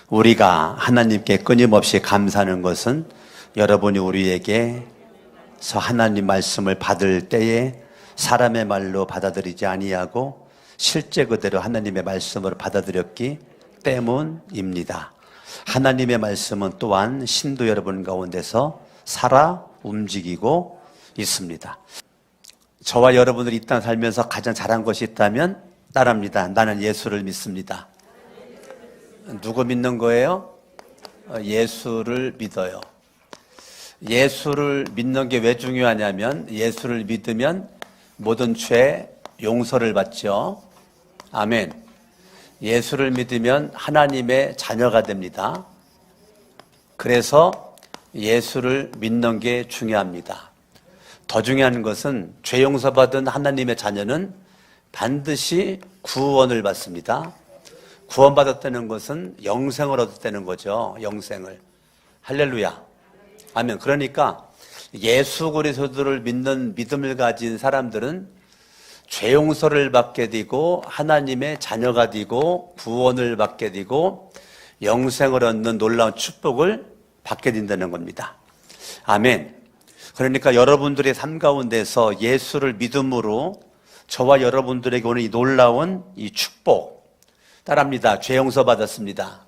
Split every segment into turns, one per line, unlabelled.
우리가 하나님께 끊임없이 감사하는 것은 여러분이 우리에게서 하나님 말씀을 받을 때에 사람의 말로 받아들이지 아니하고 실제 그대로 하나님의 말씀을 받아들였기 때문입니다. 하나님의 말씀은 또한 신도 여러분 가운데서 살아 움직이고 있습니다. 저와 여러분들이 이 땅 살면서 가장 잘한 것이 있다면 따라합니다. 나는 예수를 믿습니다. 누구 믿는 거예요? 예수를 믿어요. 예수를 믿는 게 왜 중요하냐면 예수를 믿으면 모든 죄 용서를 받죠. 아멘. 예수를 믿으면 하나님의 자녀가 됩니다. 그래서 예수를 믿는 게 중요합니다. 더 중요한 것은 죄 용서받은 하나님의 자녀는 반드시 구원을 받습니다. 구원받았다는 것은 영생을 얻었다는 거죠. 영생을. 할렐루야. 아멘. 그러니까 예수 그리스도를 믿는 믿음을 가진 사람들은 죄 용서를 받게 되고 하나님의 자녀가 되고 구원을 받게 되고 영생을 얻는 놀라운 축복을 받게 된다는 겁니다. 아멘. 그러니까 여러분들의 삶 가운데서 예수를 믿음으로 저와 여러분들에게 오는 이 놀라운 이 축복, 따라합니다. 죄 용서 받았습니다.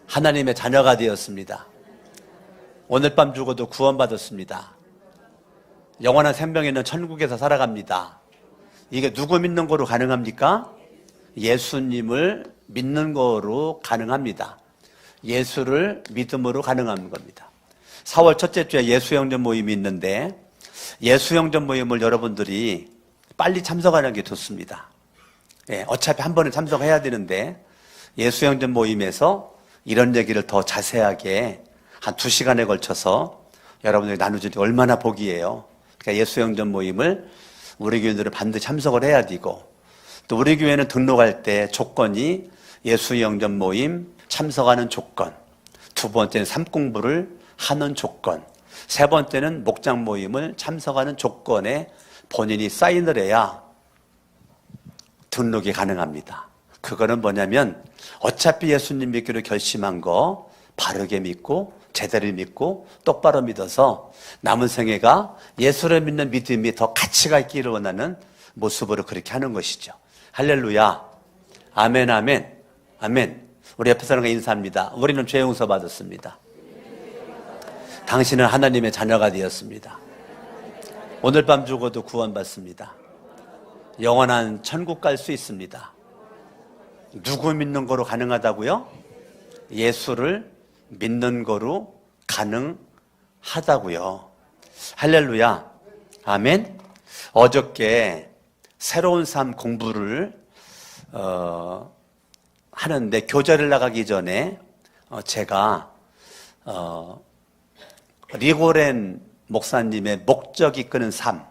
하나님의 자녀가 되었습니다. 오늘 밤 죽어도 구원받았습니다. 영원한 생명이 있는 천국에서 살아갑니다. 이게 누구 믿는 거로 가능합니까? 예수님을 믿는 거로 가능합니다. 예수를 믿음으로 가능한 겁니다. 4월 첫째 주에 예수영전 모임이 있는데 예수영전 모임을 여러분들이 빨리 참석하는 게 좋습니다. 어차피 한 번에 참석해야 되는데 예수영전 모임에서 이런 얘기를 더 자세하게 한 2시간에 걸쳐서 여러분들이 나누지 얼마나 복이에요. 그러니까 예수영전 모임을 우리 교인들은 반드시 참석을 해야 되고 또 우리 교회는 등록할 때 조건이 예수영전 모임 참석하는 조건, 두 번째는 삶공부를 하는 조건, 세 번째는 목장 모임을 참석하는 조건에 본인이 사인을 해야 등록이 가능합니다. 그거는 뭐냐면 어차피 예수님 믿기로 결심한 거 바르게 믿고 제대로 믿고 똑바로 믿어서 남은 생애가 예수를 믿는 믿음이 더 가치가 있기를 원하는 모습으로 그렇게 하는 것이죠. 할렐루야. 아멘, 아멘, 아멘. 우리 옆에 사람과 인사합니다. 우리는 죄 용서 받았습니다. 당신은 하나님의 자녀가 되었습니다. 오늘 밤 죽어도 구원받습니다. 영원한 천국 갈 수 있습니다. 누구 믿는 거로 가능하다고요? 예수를 믿는 거로 가능하다고요. 할렐루야. 아멘. 어저께 새로운 삶 공부를 하는데 교제를 나가기 전에 제가 리고렌 목사님의 목적 이끄는 삶,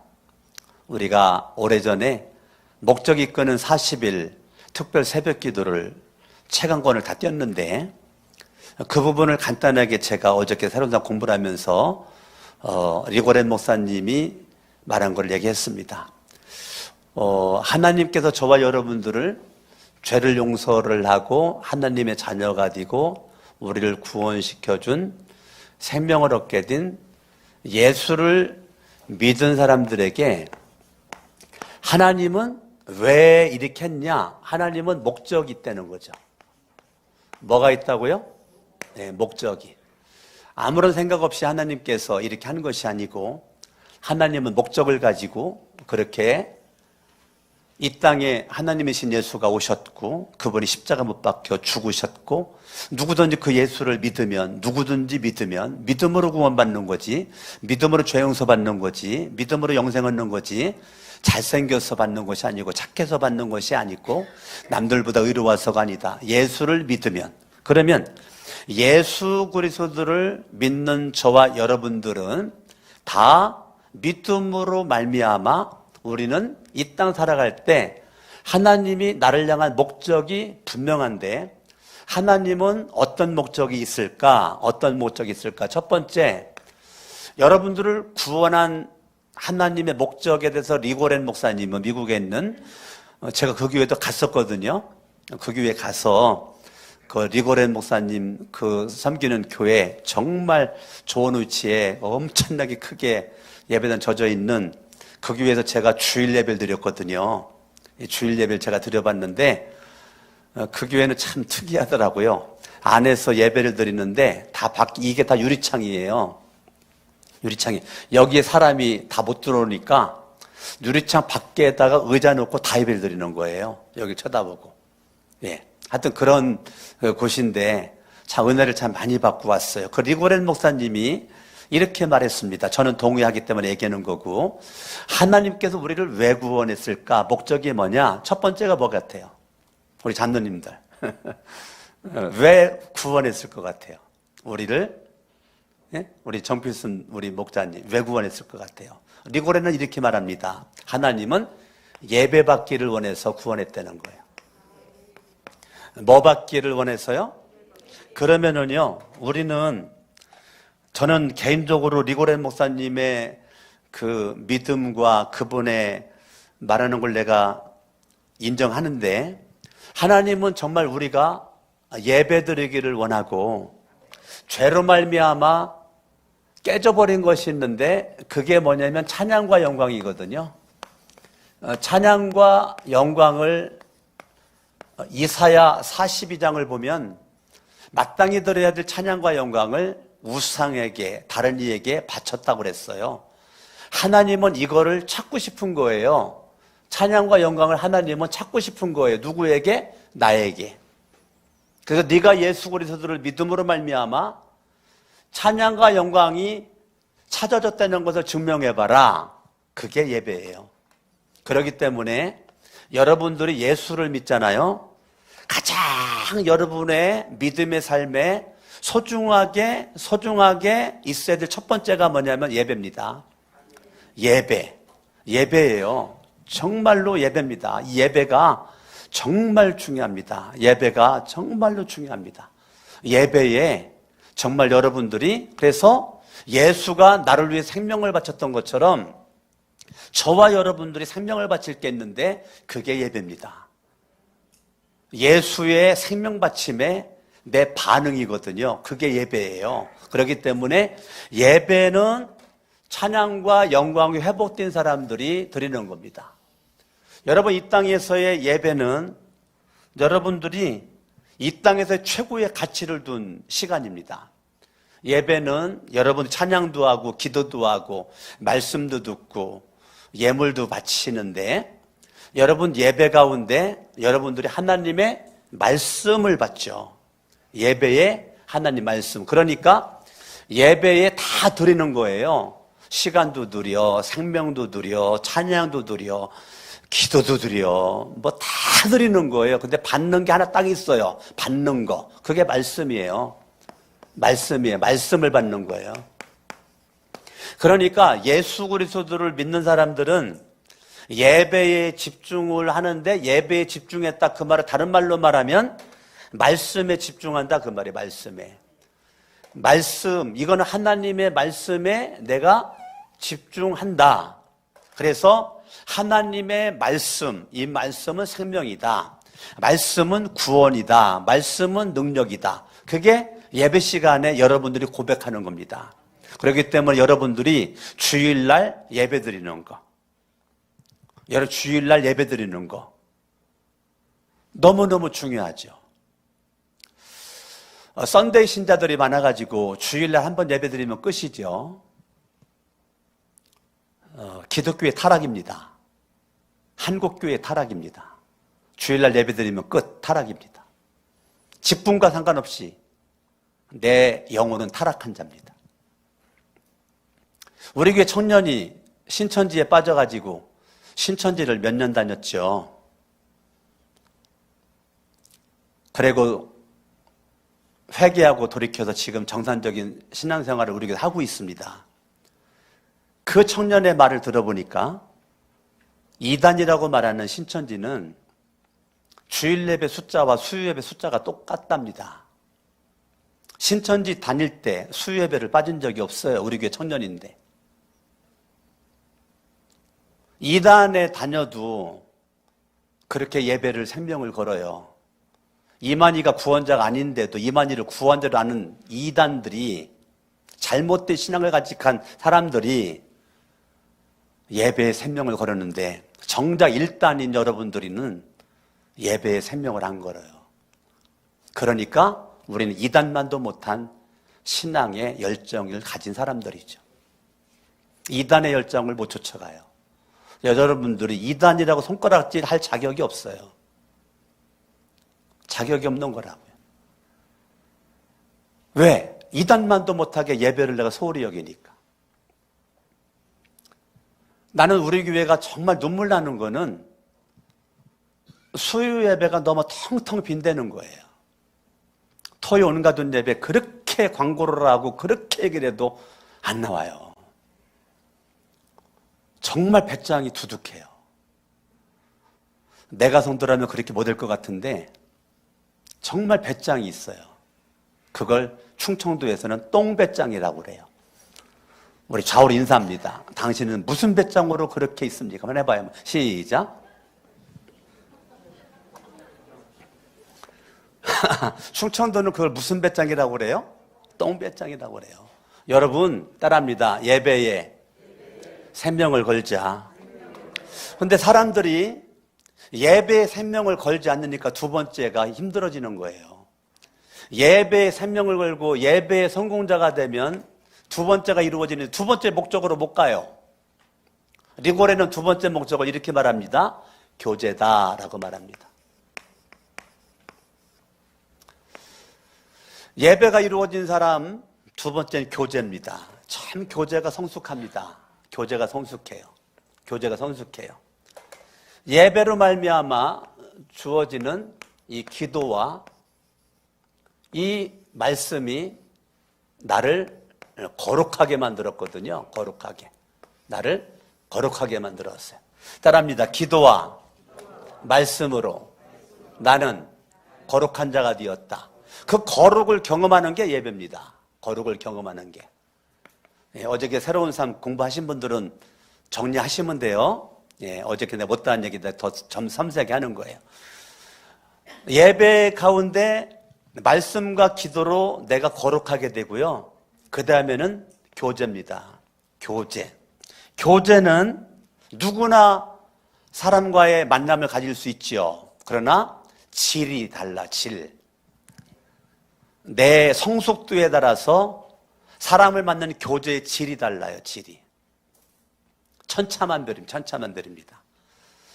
우리가 오래전에 목적 이끄는 40일 특별 새벽 기도를 책 한 권을 다 띄었는데 그 부분을 간단하게 제가 어저께 새로운 삶 공부를 하면서 리고렌 목사님이 말한 걸 얘기했습니다. 하나님께서 저와 여러분들을 죄를 용서를 하고 하나님의 자녀가 되고 우리를 구원시켜준 생명을 얻게 된 예수를 믿은 사람들에게 하나님은 왜 이렇게 했냐? 하나님은 목적이 있다는 거죠. 뭐가 있다고요? 네, 목적이. 아무런 생각 없이 하나님께서 이렇게 하는 것이 아니고 하나님은 목적을 가지고 그렇게 이 땅에 하나님이신 예수가 오셨고 그분이 십자가 못 박혀 죽으셨고 누구든지 그 예수를 믿으면 누구든지 믿으면 믿음으로 구원받는 거지 믿음으로 죄 용서받는 거지 믿음으로 영생 얻는 거지 잘생겨서 받는 것이 아니고 착해서 받는 것이 아니고 남들보다 의로워서가 아니다. 예수를 믿으면 그러면 예수 그리스도를 믿는 저와 여러분들은 다 믿음으로 말미암아 우리는 이 땅 살아갈 때 하나님이 나를 향한 목적이 분명한데 하나님은 어떤 목적이 있을까? 어떤 목적이 있을까? 첫 번째, 여러분들을 구원한 하나님의 목적에 대해서 리고렌 목사님은 미국에 있는 제가 그 교회도 갔었거든요. 그 교회에 가서 그 리고렌 목사님 그 섬기는 교회 정말 좋은 위치에 엄청나게 크게 예배당 젖어 있는 그 교회에서 제가 주일 예배를 드렸거든요. 주일 예배를 제가 드려봤는데 그 교회는 참 특이하더라고요. 안에서 예배를 드리는데 이게 다 유리창이에요. 유리창이. 여기에 사람이 다 못 들어오니까 유리창 밖에다가 의자 놓고 다 예배를 드리는 거예요. 여기 쳐다보고. 예. 하여튼 그런 곳인데 참 은혜를 참 많이 받고 왔어요. 그 리고렌 목사님이 이렇게 말했습니다. 저는 동의하기 때문에 얘기하는 거고, 하나님께서 우리를 왜 구원했을까? 목적이 뭐냐? 첫 번째가 뭐 같아요? 우리 장로님들 왜 구원했을 것 같아요? 우리를, 예? 우리 정필순 우리 목자님 왜 구원했을 것 같아요? 리고렌은 이렇게 말합니다. 하나님은 예배 받기를 원해서 구원했다는 거예요. 뭐 받기를 원해서요? 그러면은요, 저는 개인적으로 리고렌 목사님의 그 믿음과 그분의 말하는 걸 내가 인정하는데, 하나님은 정말 우리가 예배 드리기를 원하고, 죄로 말미암아 깨져버린 것이 있는데, 그게 뭐냐면 찬양과 영광이거든요. 찬양과 영광을 이사야 42장을 보면 마땅히 드려야 될 찬양과 영광을 우상에게, 다른 이에게 바쳤다고 그랬어요. 하나님은 이거를 찾고 싶은 거예요. 찬양과 영광을 하나님은 찾고 싶은 거예요. 누구에게? 나에게. 그래서 네가 예수 그리스도를 믿음으로 말미암아 찬양과 영광이 찾아졌다는 것을 증명해봐라. 그게 예배예요. 그렇기 때문에 여러분들이 예수를 믿잖아요. 가장 여러분의 믿음의 삶에 소중하게 있어야 될 첫 번째가 뭐냐면 예배입니다. 예배예요. 정말로 예배입니다. 이 예배가 정말 중요합니다. 예배가 정말로 중요합니다. 예배에 정말 여러분들이, 그래서 예수가 나를 위해 생명을 바쳤던 것처럼 저와 여러분들이 생명을 바칠 게 있는데 그게 예배입니다. 예수의 생명 바침에 내 반응이거든요. 그게 예배예요. 그렇기 때문에 예배는 찬양과 영광이 회복된 사람들이 드리는 겁니다. 여러분, 이 땅에서의 예배는 여러분들이 이 땅에서 최고의 가치를 둔 시간입니다. 예배는 여러분 찬양도 하고 기도도 하고 말씀도 듣고 예물도 바치는데, 여러분 예배 가운데 여러분들이 하나님의 말씀을 받죠. 예배에 하나님 말씀. 그러니까 예배에 다 드리는 거예요. 시간도 드려, 생명도 드려, 찬양도 드려, 기도도 드려, 뭐 다 드리는 거예요. 근데 받는 게 하나 딱 있어요. 받는 거. 그게 말씀이에요. 말씀이에요. 말씀을 받는 거예요. 그러니까 예수 그리스도를 믿는 사람들은 예배에 집중을 하는데, 예배에 집중했다 그 말을 다른 말로 말하면 말씀에 집중한다 그 말이에요. 말씀, 이거는 하나님의 말씀에 내가 집중한다. 그래서 하나님의 말씀, 이 말씀은 생명이다. 말씀은 구원이다. 말씀은 능력이다. 그게 예배 시간에 여러분들이 고백하는 겁니다. 그렇기 때문에 여러분들이 주일날 예배 드리는 거, 주일날 예배 드리는 거 너무너무 중요하죠. 썬데이 신자들이 많아가지고 주일날 한번 예배 드리면 끝이죠. 기독교의 타락입니다. 한국교회의 타락입니다. 주일날 예배 드리면 끝, 타락입니다. 직분과 상관없이 내 영혼은 타락한 자입니다. 우리 교회 청년이 신천지에 빠져가지고 신천지를 몇 년 다녔죠. 그리고 회개하고 돌이켜서 지금 정상적인 신앙생활을 우리 교회에서 하고 있습니다. 그 청년의 말을 들어보니까 이단이라고 말하는 신천지는 주일 예배 숫자와 수요 예배 숫자가 똑같답니다. 신천지 다닐 때 수요 예배를 빠진 적이 없어요. 우리 교회 청년인데. 이단에 다녀도 그렇게 예배를 생명을 걸어요. 이만희가 구원자가 아닌데도 이만희를 구원자로 아는 이단들이, 잘못된 신앙을 간직한 사람들이 예배의 생명을 걸었는데, 정작 일단인 여러분들이는 예배의 생명을 안 걸어요. 그러니까 우리는 이단만도 못한 신앙의 열정을 가진 사람들이죠. 이단의 열정을 못 쫓아가요. 여러분들이 이단이라고 손가락질 할 자격이 없어요. 자격이 없는 거라고요. 왜? 이단만도 못하게 예배를 내가 소홀히 여기니까. 나는 우리 교회가 정말 눈물 나는 거는 수요 예배가 너무 텅텅 빈대는 거예요. 토요 온가둔 예배 그렇게 광고를 하고 그렇게 얘기를 해도 안 나와요. 정말 배짱이 두둑해요. 내가 성도라면 그렇게 못할 것 같은데 정말 배짱이 있어요. 그걸 충청도에서는 똥배짱이라고 그래요. 우리 좌우로 인사합니다. 당신은 무슨 배짱으로 그렇게 있습니까? 한번 해봐요. 시작. 충청도는 그걸 무슨 배짱이라고 그래요? 똥배짱이라고 그래요. 여러분 따라합니다. 예배에 생명을 걸자. 그런데 사람들이 예배에 생명을 걸지 않으니까 두 번째가 힘들어지는 거예요. 예배에 생명을 걸고 예배의 성공자가 되면 두 번째가 이루어지는, 두 번째 목적으로 못 가요. 리고레는 두 번째 목적을 이렇게 말합니다. 교제다라고 말합니다. 예배가 이루어진 사람 두 번째는 교제입니다. 참 교제가 성숙합니다. 교제가 성숙해요. 교제가 성숙해요. 예배로 말미암아 주어지는 이 기도와 이 말씀이 나를 거룩하게 만들었거든요. 거룩하게. 나를 거룩하게 만들었어요. 따라합니다. 기도와 말씀으로 나는 거룩한 자가 되었다. 그 거룩을 경험하는 게 예배입니다. 거룩을 경험하는 게. 어저께 새로운 삶 공부하신 분들은 정리하시면 돼요. 어저께 내가 못다한 얘기다 더 점 섬세하게 하는 거예요. 예배 가운데 말씀과 기도로 내가 거룩하게 되고요. 그 다음에는 교제입니다. 교제. 교제는 누구나 사람과의 만남을 가질 수 있지요. 그러나 질이 달라, 질. 내 성숙도에 따라서 사람을 만나는 교제의 질이 달라요, 질이. 천차만별입니다.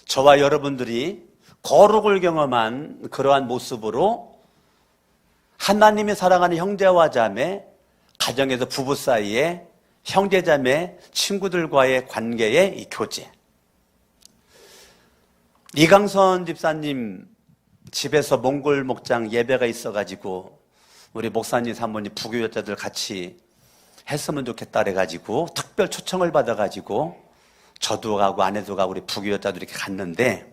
저와 여러분들이 거룩을 경험한 그러한 모습으로 하나님이 사랑하는 형제와 자매, 가정에서 부부 사이에 형제자매, 친구들과의 관계의 이 교제. 이강선 집사님 집에서 몽골 목장 예배가 있어가지고 우리 목사님, 사모님, 부교역자들 같이 했으면 좋겠다 그래가지고 특별 초청을 받아가지고 저도 가고 아내도 가고 우리 부교역자들이 이렇게 갔는데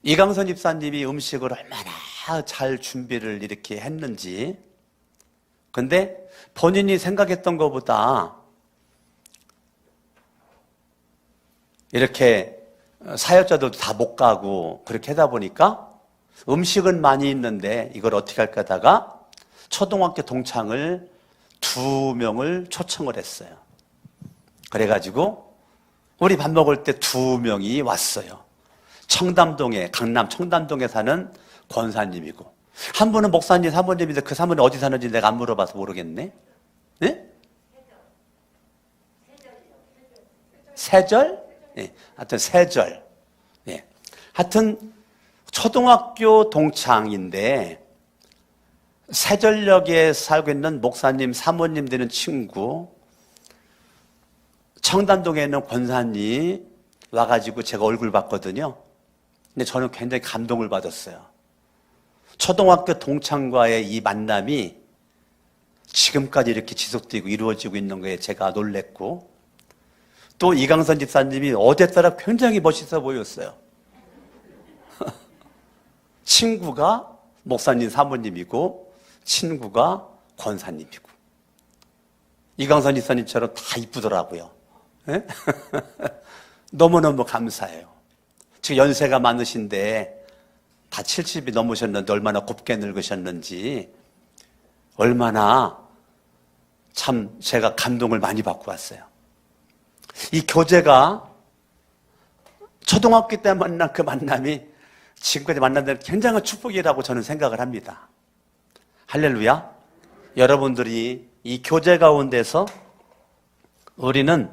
이강선 집사님이 음식을 얼마나 잘 준비를 이렇게 했는지, 근데 본인이 생각했던 것보다 이렇게 사역자들도 다 못 가고 그렇게 하다 보니까 음식은 많이 있는데 이걸 어떻게 할까 하다가 초등학교 동창을 2명을 초청을 했어요. 그래가지고 우리 밥 먹을 때 2명이 왔어요. 청담동에, 강남 청담동에 사는 권사님이고, 한 분은 목사님, 사모님인데 그 사모님 어디 사는지 내가 안 물어봐서 모르겠네. 네? 세절? 네. 하여튼 세절. 네. 하여튼 초등학교 동창인데 세절역에 살고 있는 목사님, 사모님 되는 친구, 청담동에 있는 권사님 와가지고 제가 얼굴 봤거든요. 근데 저는 굉장히 감동을 받았어요. 초등학교 동창과의 이 만남이 지금까지 이렇게 지속되고 이루어지고 있는 거에 제가 놀랬고, 또 이강선 집사님이 어제 따라 굉장히 멋있어 보였어요. 친구가 목사님, 사모님이고 친구가 권사님이고, 이강선 집사님처럼 다 이쁘더라고요. 네? 너무너무 감사해요. 지금 연세가 많으신데 다 70이 넘으셨는데 얼마나 곱게 늙으셨는지, 얼마나 참 제가 감동을 많이 받고 왔어요. 이 교제가 초등학교 때 만난 그 만남이 지금까지 만난 데는 굉장한 축복이라고 저는 생각을 합니다. 할렐루야. 여러분들이 이 교제 가운데서 우리는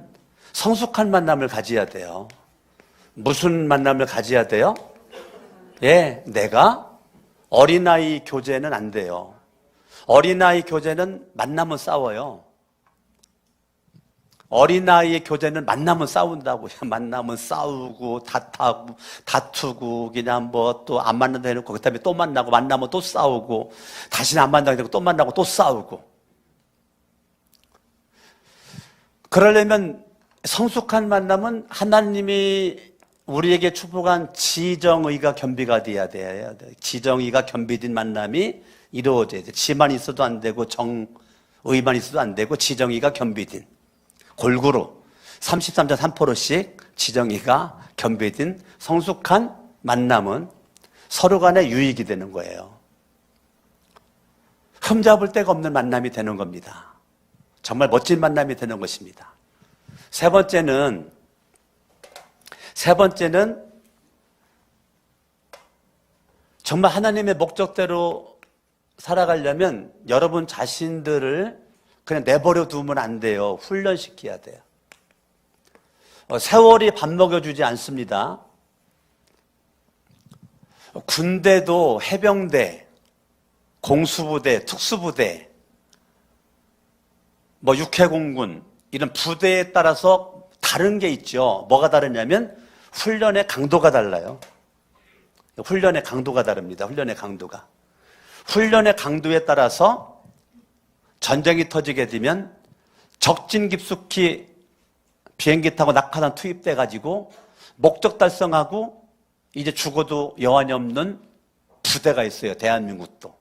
성숙한 만남을 가져야 돼요. 무슨 만남을 가져야 돼요? 예, 내가 어린아이 교제는 안 돼요. 어린아이 교제는 만나면 싸워요. 어린아이의 교제는 만나면 싸운다고요. 만나면 싸우고 다투고 그냥 뭐 또 안 만난다 해놓고 그 다음에 또 만나고 만나면 또 싸우고 다시는 안 만나고 또 만나고 또 싸우고. 그러려면 성숙한 만남은 하나님이 우리에게 축복한 지정의가 겸비가 돼야 돼요. 지정의가 겸비된 만남이 이루어져야 돼요. 지만 있어도 안 되고 정의만 있어도 안 되고 지정의가 겸비된 골고루 33.3%씩 지정의가 겸비된 성숙한 만남은 서로 간에 유익이 되는 거예요. 흠잡을 데가 없는 만남이 되는 겁니다. 정말 멋진 만남이 되는 것입니다. 세 번째는 정말 하나님의 목적대로 살아가려면 여러분 자신들을 그냥 내버려 두면 안 돼요. 훈련시켜야 돼요. 세월이 밥 먹여주지 않습니다. 군대도 해병대, 공수부대, 특수부대, 육해공군 이런 부대에 따라서 다른 게 있죠. 뭐가 다르냐면 훈련의 강도가 달라요. 훈련의 강도가 다릅니다. 훈련의 강도가. 훈련의 강도에 따라서 전쟁이 터지게 되면 적진 깊숙이 비행기 타고 낙하산 투입돼 가지고 목적 달성하고 이제 죽어도 여한이 없는 부대가 있어요. 대한민국도.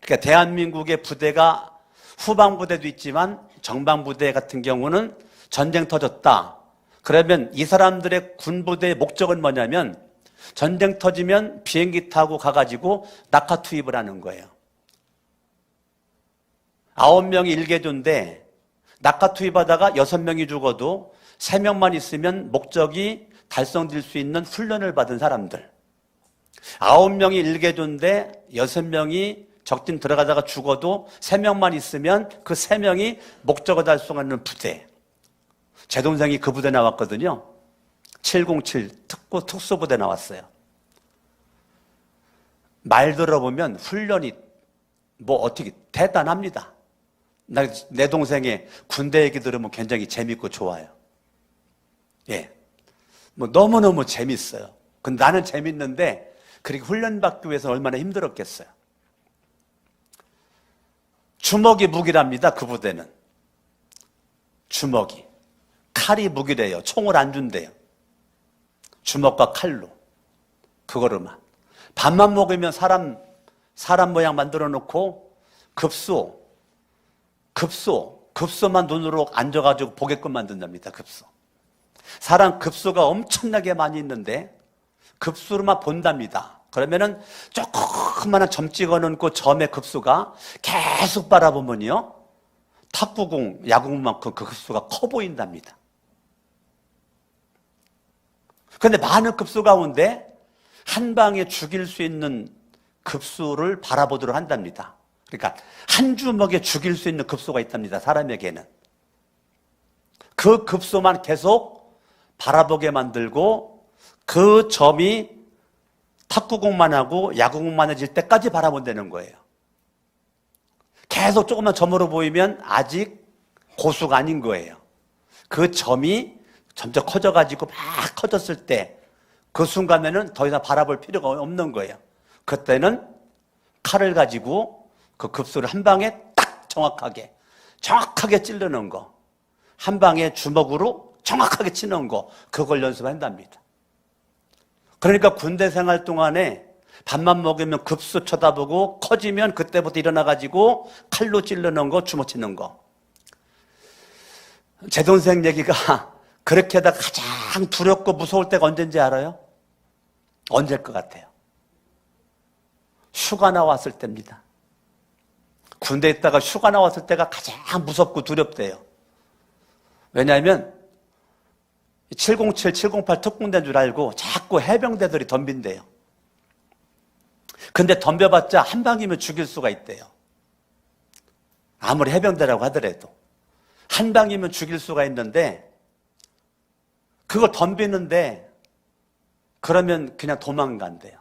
그러니까 대한민국의 부대가 후방부대도 있지만 정방부대 같은 경우는 전쟁 터졌다. 그러면 이 사람들의 군부대의 목적은 뭐냐면 전쟁 터지면 비행기 타고 가가지고 낙하 투입을 하는 거예요. 9명이 일개조인데 낙하 투입하다가 6명이 죽어도 3명만 있으면 목적이 달성될 수 있는 훈련을 받은 사람들. 9명이 일개조인데 6명이 적진 들어가다가 죽어도 3명만 있으면 그 3명이 목적을 달성하는 부대. 제 동생이 그 부대 나왔거든요. 707 특수부대 나왔어요. 말 들어보면 훈련이 어떻게 대단합니다. 내 동생의 군대 얘기 들으면 굉장히 재밌고 좋아요. 예. 너무너무 재밌어요. 근데 나는 재밌는데 그렇게 훈련받기 위해서 얼마나 힘들었겠어요. 주먹이 무기랍니다. 그 부대는. 주먹이. 칼이 무기래요. 총을 안 준대요. 주먹과 칼로. 그거로만. 밥만 먹으면 사람 모양 만들어 놓고 급소만 눈으로 앉아가지고 보게끔 만든답니다. 급소. 사람 급소가 엄청나게 많이 있는데 급소로만 본답니다. 그러면은 조그마한 점 찍어 놓고 점의 급소가 계속 바라보면요. 탁구공, 야구공만큼 그 급소가 커 보인답니다. 그런데 많은 급소 가운데 한 방에 죽일 수 있는 급소를 바라보도록 한답니다. 그러니까 한 주먹에 죽일 수 있는 급소가 있답니다. 사람에게는. 그 급소만 계속 바라보게 만들고 그 점이 탁구공만 하고 야구공만해질 때까지 바라본다는 거예요. 계속 조금만 점으로 보이면 아직 고수가 아닌 거예요. 그 점이 점점 커져가지고 막 커졌을 때 그 순간에는 더 이상 바라볼 필요가 없는 거예요. 그때는 칼을 가지고 그 급소를 한 방에 딱 정확하게 찌르는 거. 한 방에 주먹으로 정확하게 치는 거. 그걸 연습한답니다. 그러니까 군대 생활 동안에 밥만 먹으면 급소 쳐다보고 커지면 그때부터 일어나가지고 칼로 찌르는 거, 주먹 치는 거. 제 동생 얘기가 그렇게 하다가 가장 두렵고 무서울 때가 언제인지 알아요? 언제일 것 같아요? 휴가 나왔을 때입니다. 군대에 있다가 휴가 나왔을 때가 가장 무섭고 두렵대요. 왜냐하면 707, 708 특공대인 줄 알고 자꾸 해병대들이 덤빈대요. 근데 덤벼봤자 한 방이면 죽일 수가 있대요. 아무리 해병대라고 하더라도 한 방이면 죽일 수가 있는데 그걸 덤비는데 그러면 그냥 도망간대요.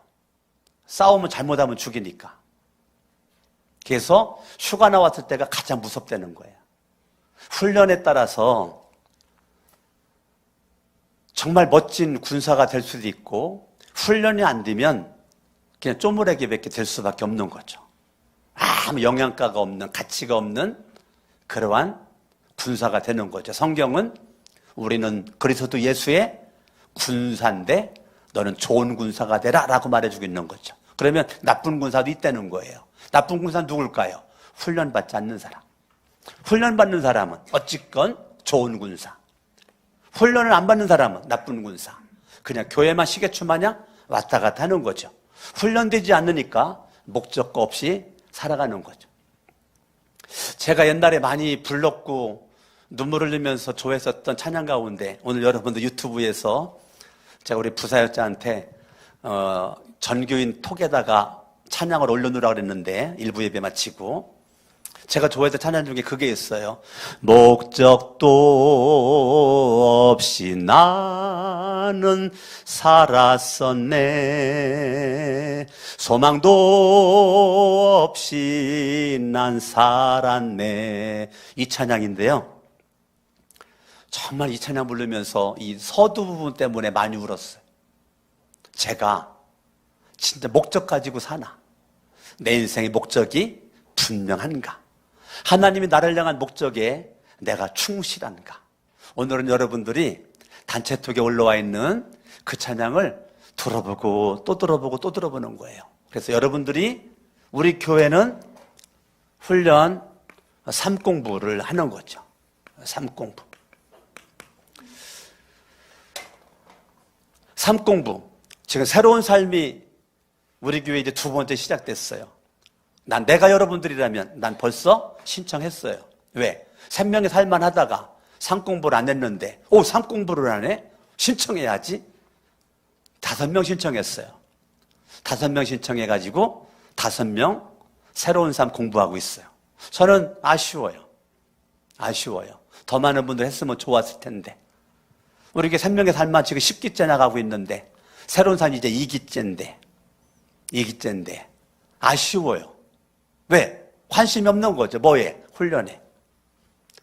싸우면 잘못하면 죽이니까. 그래서 휴가 나왔을 때가 가장 무섭다는 거예요. 훈련에 따라서 정말 멋진 군사가 될 수도 있고 훈련이 안 되면 그냥 쪼무레기밖에 될 수밖에 없는 거죠. 아무 영양가가 없는, 가치가 없는 그러한 군사가 되는 거죠. 성경은 우리는 그리스도 예수의 군사인데 너는 좋은 군사가 되라 라고 말해주고 있는 거죠. 그러면 나쁜 군사도 있다는 거예요. 나쁜 군사는 누굴까요? 훈련받지 않는 사람. 훈련받는 사람은 어찌건 좋은 군사. 훈련을 안 받는 사람은 나쁜 군사. 그냥 교회만 시계추 마냥 왔다 갔다 하는 거죠. 훈련되지 않으니까 목적 없이 살아가는 거죠. 제가 옛날에 많이 불렀고 눈물을 흘리면서 좋아했었던 찬양 가운데 오늘 여러분들 유튜브에서 제가 우리 부사역자한테 전교인 톡에다가 찬양을 올려놓으라고 그랬는데 일부 예배 마치고 제가 좋아했던 찬양 중에 그게 있어요. 목적도 없이 나는 살았었네. 소망도 없이 난 살았네. 이 찬양인데요. 정말 이 찬양 부르면서 이 서두 부분 때문에 많이 울었어요. 제가 진짜 목적 가지고 사나? 내 인생의 목적이 분명한가? 하나님이 나를 향한 목적에 내가 충실한가? 오늘은 여러분들이 단체톡에 올라와 있는 그 찬양을 들어보고 또 들어보고 또 들어보는 거예요. 그래서 여러분들이 우리 교회는 훈련 삶공부를 하는 거죠. 삶공부. 삶공부. 지금 새로운 삶이 우리 교회에 이제 두 번째 시작됐어요. 내가 여러분들이라면 난 벌써 신청했어요. 왜? 생명의 삶만 하다가 삶공부를 안 했는데, 삶공부를 안 해? 신청해야지. 5명 신청했어요. 5명 신청해가지고 5명 새로운 삶 공부하고 있어요. 저는 아쉬워요. 더 많은 분들 했으면 좋았을 텐데. 우리 이게 생명의 삶만 지금 10기째 나가고 있는데, 새로운 삶이 이제 2기째인데, 아쉬워요. 왜? 관심이 없는 거죠. 뭐에? 훈련에.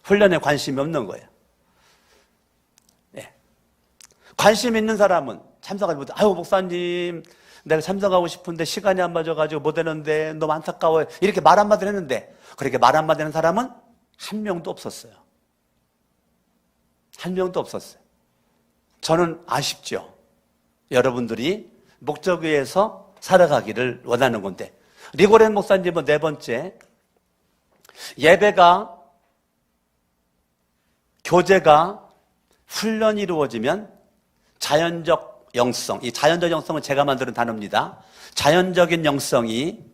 훈련에 관심이 없는 거예요. 네. 관심 있는 사람은 참석하지 못해. 목사님, 내가 참석하고 싶은데 시간이 안 맞아가지고 못 되는데 너무 안타까워요. 이렇게 말 한마디 했는데, 그렇게 말 한마디 하는 사람은 한 명도 없었어요. 한 명도 없었어요. 저는 아쉽죠. 여러분들이 목적 위에서 살아가기를 원하는 건데, 리고렌 목사님은 4번째, 예배가, 교제가, 훈련이 이루어지면 자연적 영성, 이 자연적 영성은 제가 만드는 단어입니다. 자연적인 영성이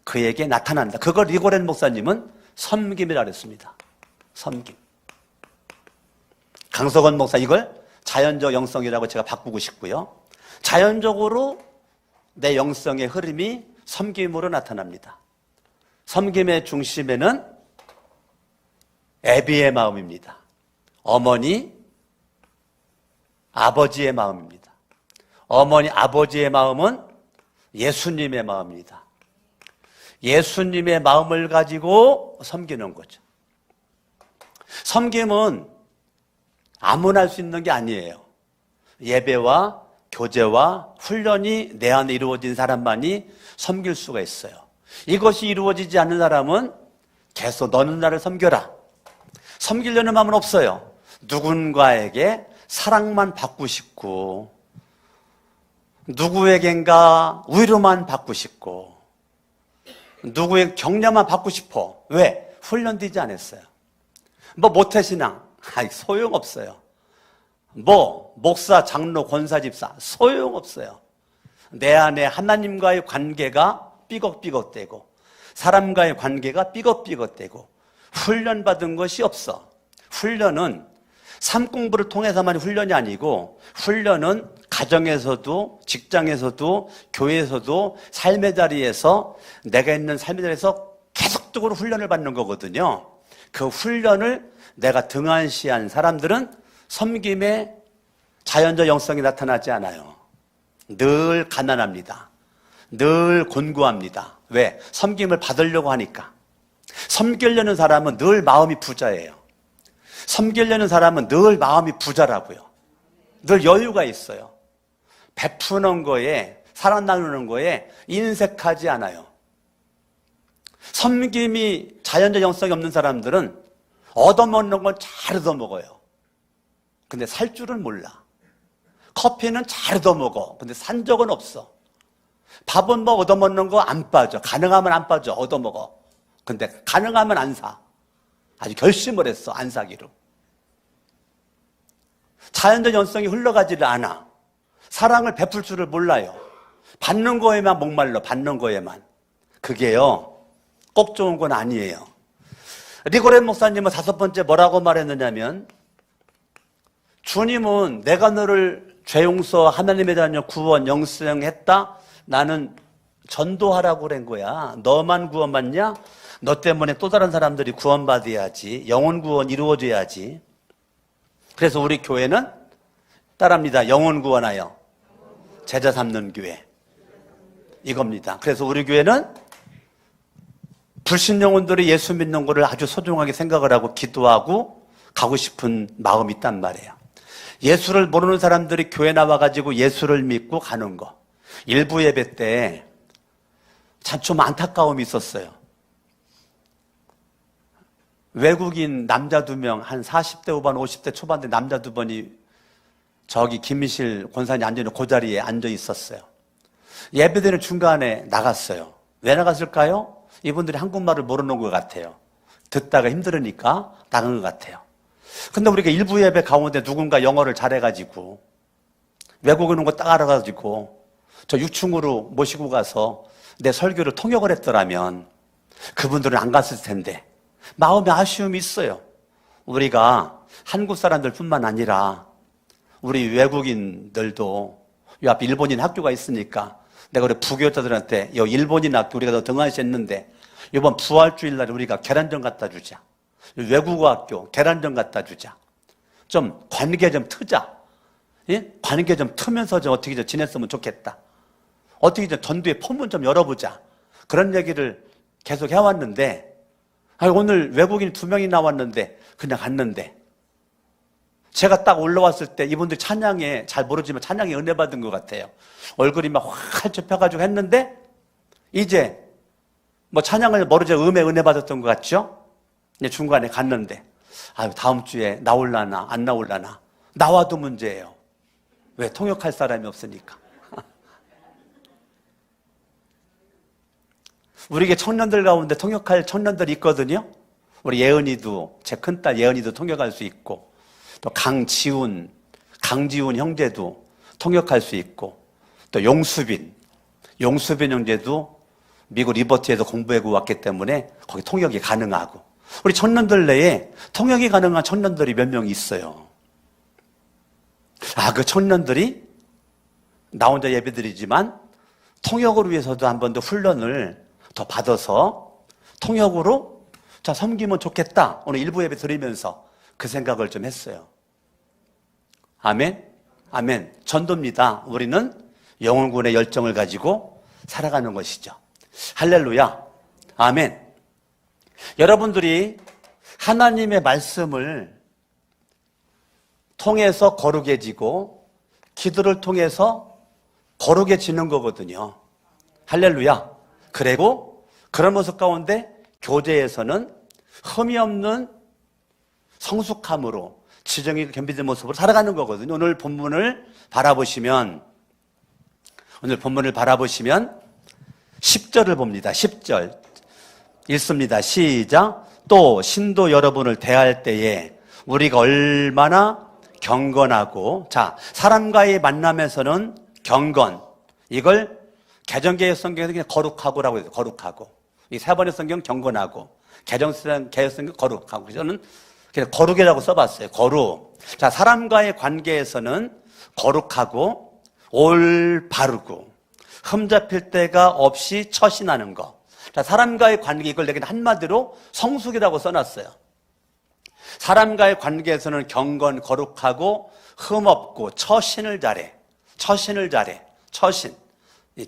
그에게 나타난다. 그걸 리고렌 목사님은 섬김이라고 했습니다. 섬김. 강석원 목사 이걸 자연적 영성이라고 제가 바꾸고 싶고요. 자연적으로 내 영성의 흐름이 섬김으로 나타납니다. 섬김의 중심에는 애비의 마음입니다. 어머니, 아버지의 마음입니다. 어머니, 아버지의 마음은 예수님의 마음입니다. 예수님의 마음을 가지고 섬기는 거죠. 섬김은 아무나 할 수 있는 게 아니에요. 예배와 교제와 훈련이 내 안에 이루어진 사람만이 섬길 수가 있어요. 이것이 이루어지지 않는 사람은 계속 너는 나를 섬겨라. 섬기려는 마음은 없어요. 누군가에게 사랑만 받고 싶고, 누구에겐가 위로만 받고 싶고, 누구의 격려만 받고 싶어. 왜? 훈련되지 않았어요. 모태신앙, 소용없어요. 목사, 장로, 권사, 집사, 소용없어요. 내 안에 하나님과의 관계가 삐걱삐걱대고 사람과의 관계가 삐걱삐걱대고 훈련받은 것이 없어. 훈련은 삶 공부를 통해서만 훈련이 아니고 훈련은 가정에서도 직장에서도 교회에서도 삶의 자리에서 내가 있는 삶의 자리에서 계속적으로 훈련을 받는 거거든요. 그 훈련을 내가 등한시한 사람들은 섬김의 자연적 영성이 나타나지 않아요. 늘 가난합니다. 늘 곤고합니다. 왜? 섬김을 받으려고 하니까. 섬기려는 사람은 늘 마음이 부자예요. 섬기려는 사람은 늘 마음이 부자라고요. 늘 여유가 있어요. 베푸는 거에, 사랑 나누는 거에 인색하지 않아요. 섬김이 자연적 영성이 없는 사람들은 얻어먹는 건 잘 얻어먹어요. 근데 살 줄은 몰라. 커피는 잘 얻어먹어. 근데 산 적은 없어. 밥은 뭐 얻어먹는 거 안 빠져. 가능하면 안 빠져. 얻어먹어. 근데 가능하면 안 사. 아주 결심을 했어. 안 사기로. 자연적 영성이 흘러가지를 않아. 사랑을 베풀 줄을 몰라요. 받는 거에만 목말라. 받는 거에만. 그게요, 꼭 좋은 건 아니에요. 리고렌 목사님은 5번째 뭐라고 말했느냐면, 주님은 내가 너를 죄 용서, 하나님의 자녀 구원, 영생했다. 나는 전도하라고 그런 거야. 너만 구원받냐? 너 때문에 또 다른 사람들이 구원받아야지. 영혼 구원 이루어져야지. 그래서 우리 교회는 따라합니다. 영혼 구원하여 제자 삼는 교회. 이겁니다. 그래서 우리 교회는 불신 영혼들이 예수 믿는 거를 아주 소중하게 생각을 하고 기도하고 가고 싶은 마음이 있단 말이에요. 예수를 모르는 사람들이 교회 나와가지고 예수를 믿고 가는 거. 일부 예배 때 참 좀 안타까움이 있었어요. 외국인 남자 2명, 한 40대 후반, 50대 초반대 남자 2분이 저기 김미실 권사님 앉아있는 그 자리에 앉아 있었어요. 예배드리는 중간에 나갔어요. 왜 나갔을까요? 이분들이 한국말을 모르는 것 같아요. 듣다가 힘들으니까 나간 것 같아요. 근데 우리가 일부 예배 가운데 누군가 영어를 잘해가지고 외국인 온 거 딱 알아가지고 저 6층으로 모시고 가서 내 설교를 통역을 했더라면 그분들은 안 갔을 텐데 마음에 아쉬움이 있어요. 우리가 한국 사람들뿐만 아니라 우리 외국인들도 이 앞에 일본인 학교가 있으니까 내가 우리 부교육자들한테 이 일본인 학교 우리가 더 등한시했는데 이번 부활주일날 우리가 계란전 갖다 주자. 외국어 학교 계란전 갖다 주자. 좀 관계 좀 트자. 예? 관계 좀 트면서 좀 어떻게 좀 지냈으면 좋겠다. 어떻게 좀 전도의 포문 좀 열어보자. 그런 얘기를 계속 해왔는데 오늘 외국인 2명이 나왔는데 그냥 갔는데 제가 딱 올라왔을 때 이분들이 찬양에 잘 모르지만 찬양에 은혜 받은 것 같아요. 얼굴이 막 활짝 펴가지고 했는데 이제 뭐 찬양을 모르지 음에 은혜 받았던 것 같죠? 이제 중간에 갔는데 다음 주에 나올라나 안 나올라나 나와도 문제예요. 왜? 통역할 사람이 없으니까. 우리에게 청년들 가운데 통역할 청년들이 있거든요. 우리 예은이도 제 큰딸 예은이도 통역할 수 있고 또 강지훈 형제도 통역할 수 있고 또 용수빈 형제도 미국 리버티에서 공부하고 왔기 때문에 거기 통역이 가능하고 우리 청년들 내에 통역이 가능한 청년들이 몇 명 있어요. 그 청년들이 나 혼자 예배드리지만 통역을 위해서도 한 번 더 훈련을 더 받아서 통역으로 섬기면 좋겠다. 오늘 일부 예배 드리면서 그 생각을 좀 했어요. 아멘? 아멘. 전도입니다. 우리는 영혼군의 열정을 가지고 살아가는 것이죠. 할렐루야. 아멘. 여러분들이 하나님의 말씀을 통해서 거룩해지고 기도를 통해서 거룩해지는 거거든요. 할렐루야. 그리고 그런 모습 가운데 교제에서는 흠이 없는 성숙함으로 지정이 겸비된 모습으로 살아가는 거거든요. 오늘 본문을 바라보시면 10절을 봅니다. 10절 읽습니다. 시작. 또 신도 여러분을 대할 때에 우리가 얼마나 경건하고 사람과의 만남에서는 경건, 이걸 개정개혁 성경에서 그냥 거룩하고라고 해요. 거룩하고. 이 세 번의 성경 경건하고, 개정 성경 거룩하고. 저는 그냥 거룩이라고 써봤어요. 거룩. 자, 사람과의 관계에서는 거룩하고, 올바르고, 흠잡힐 데가 없이 처신하는 거. 자, 사람과의 관계, 이걸 내가 한마디로 성숙이라고 써놨어요. 사람과의 관계에서는 경건, 거룩하고, 흠없고, 처신을 잘해. 처신을 잘해.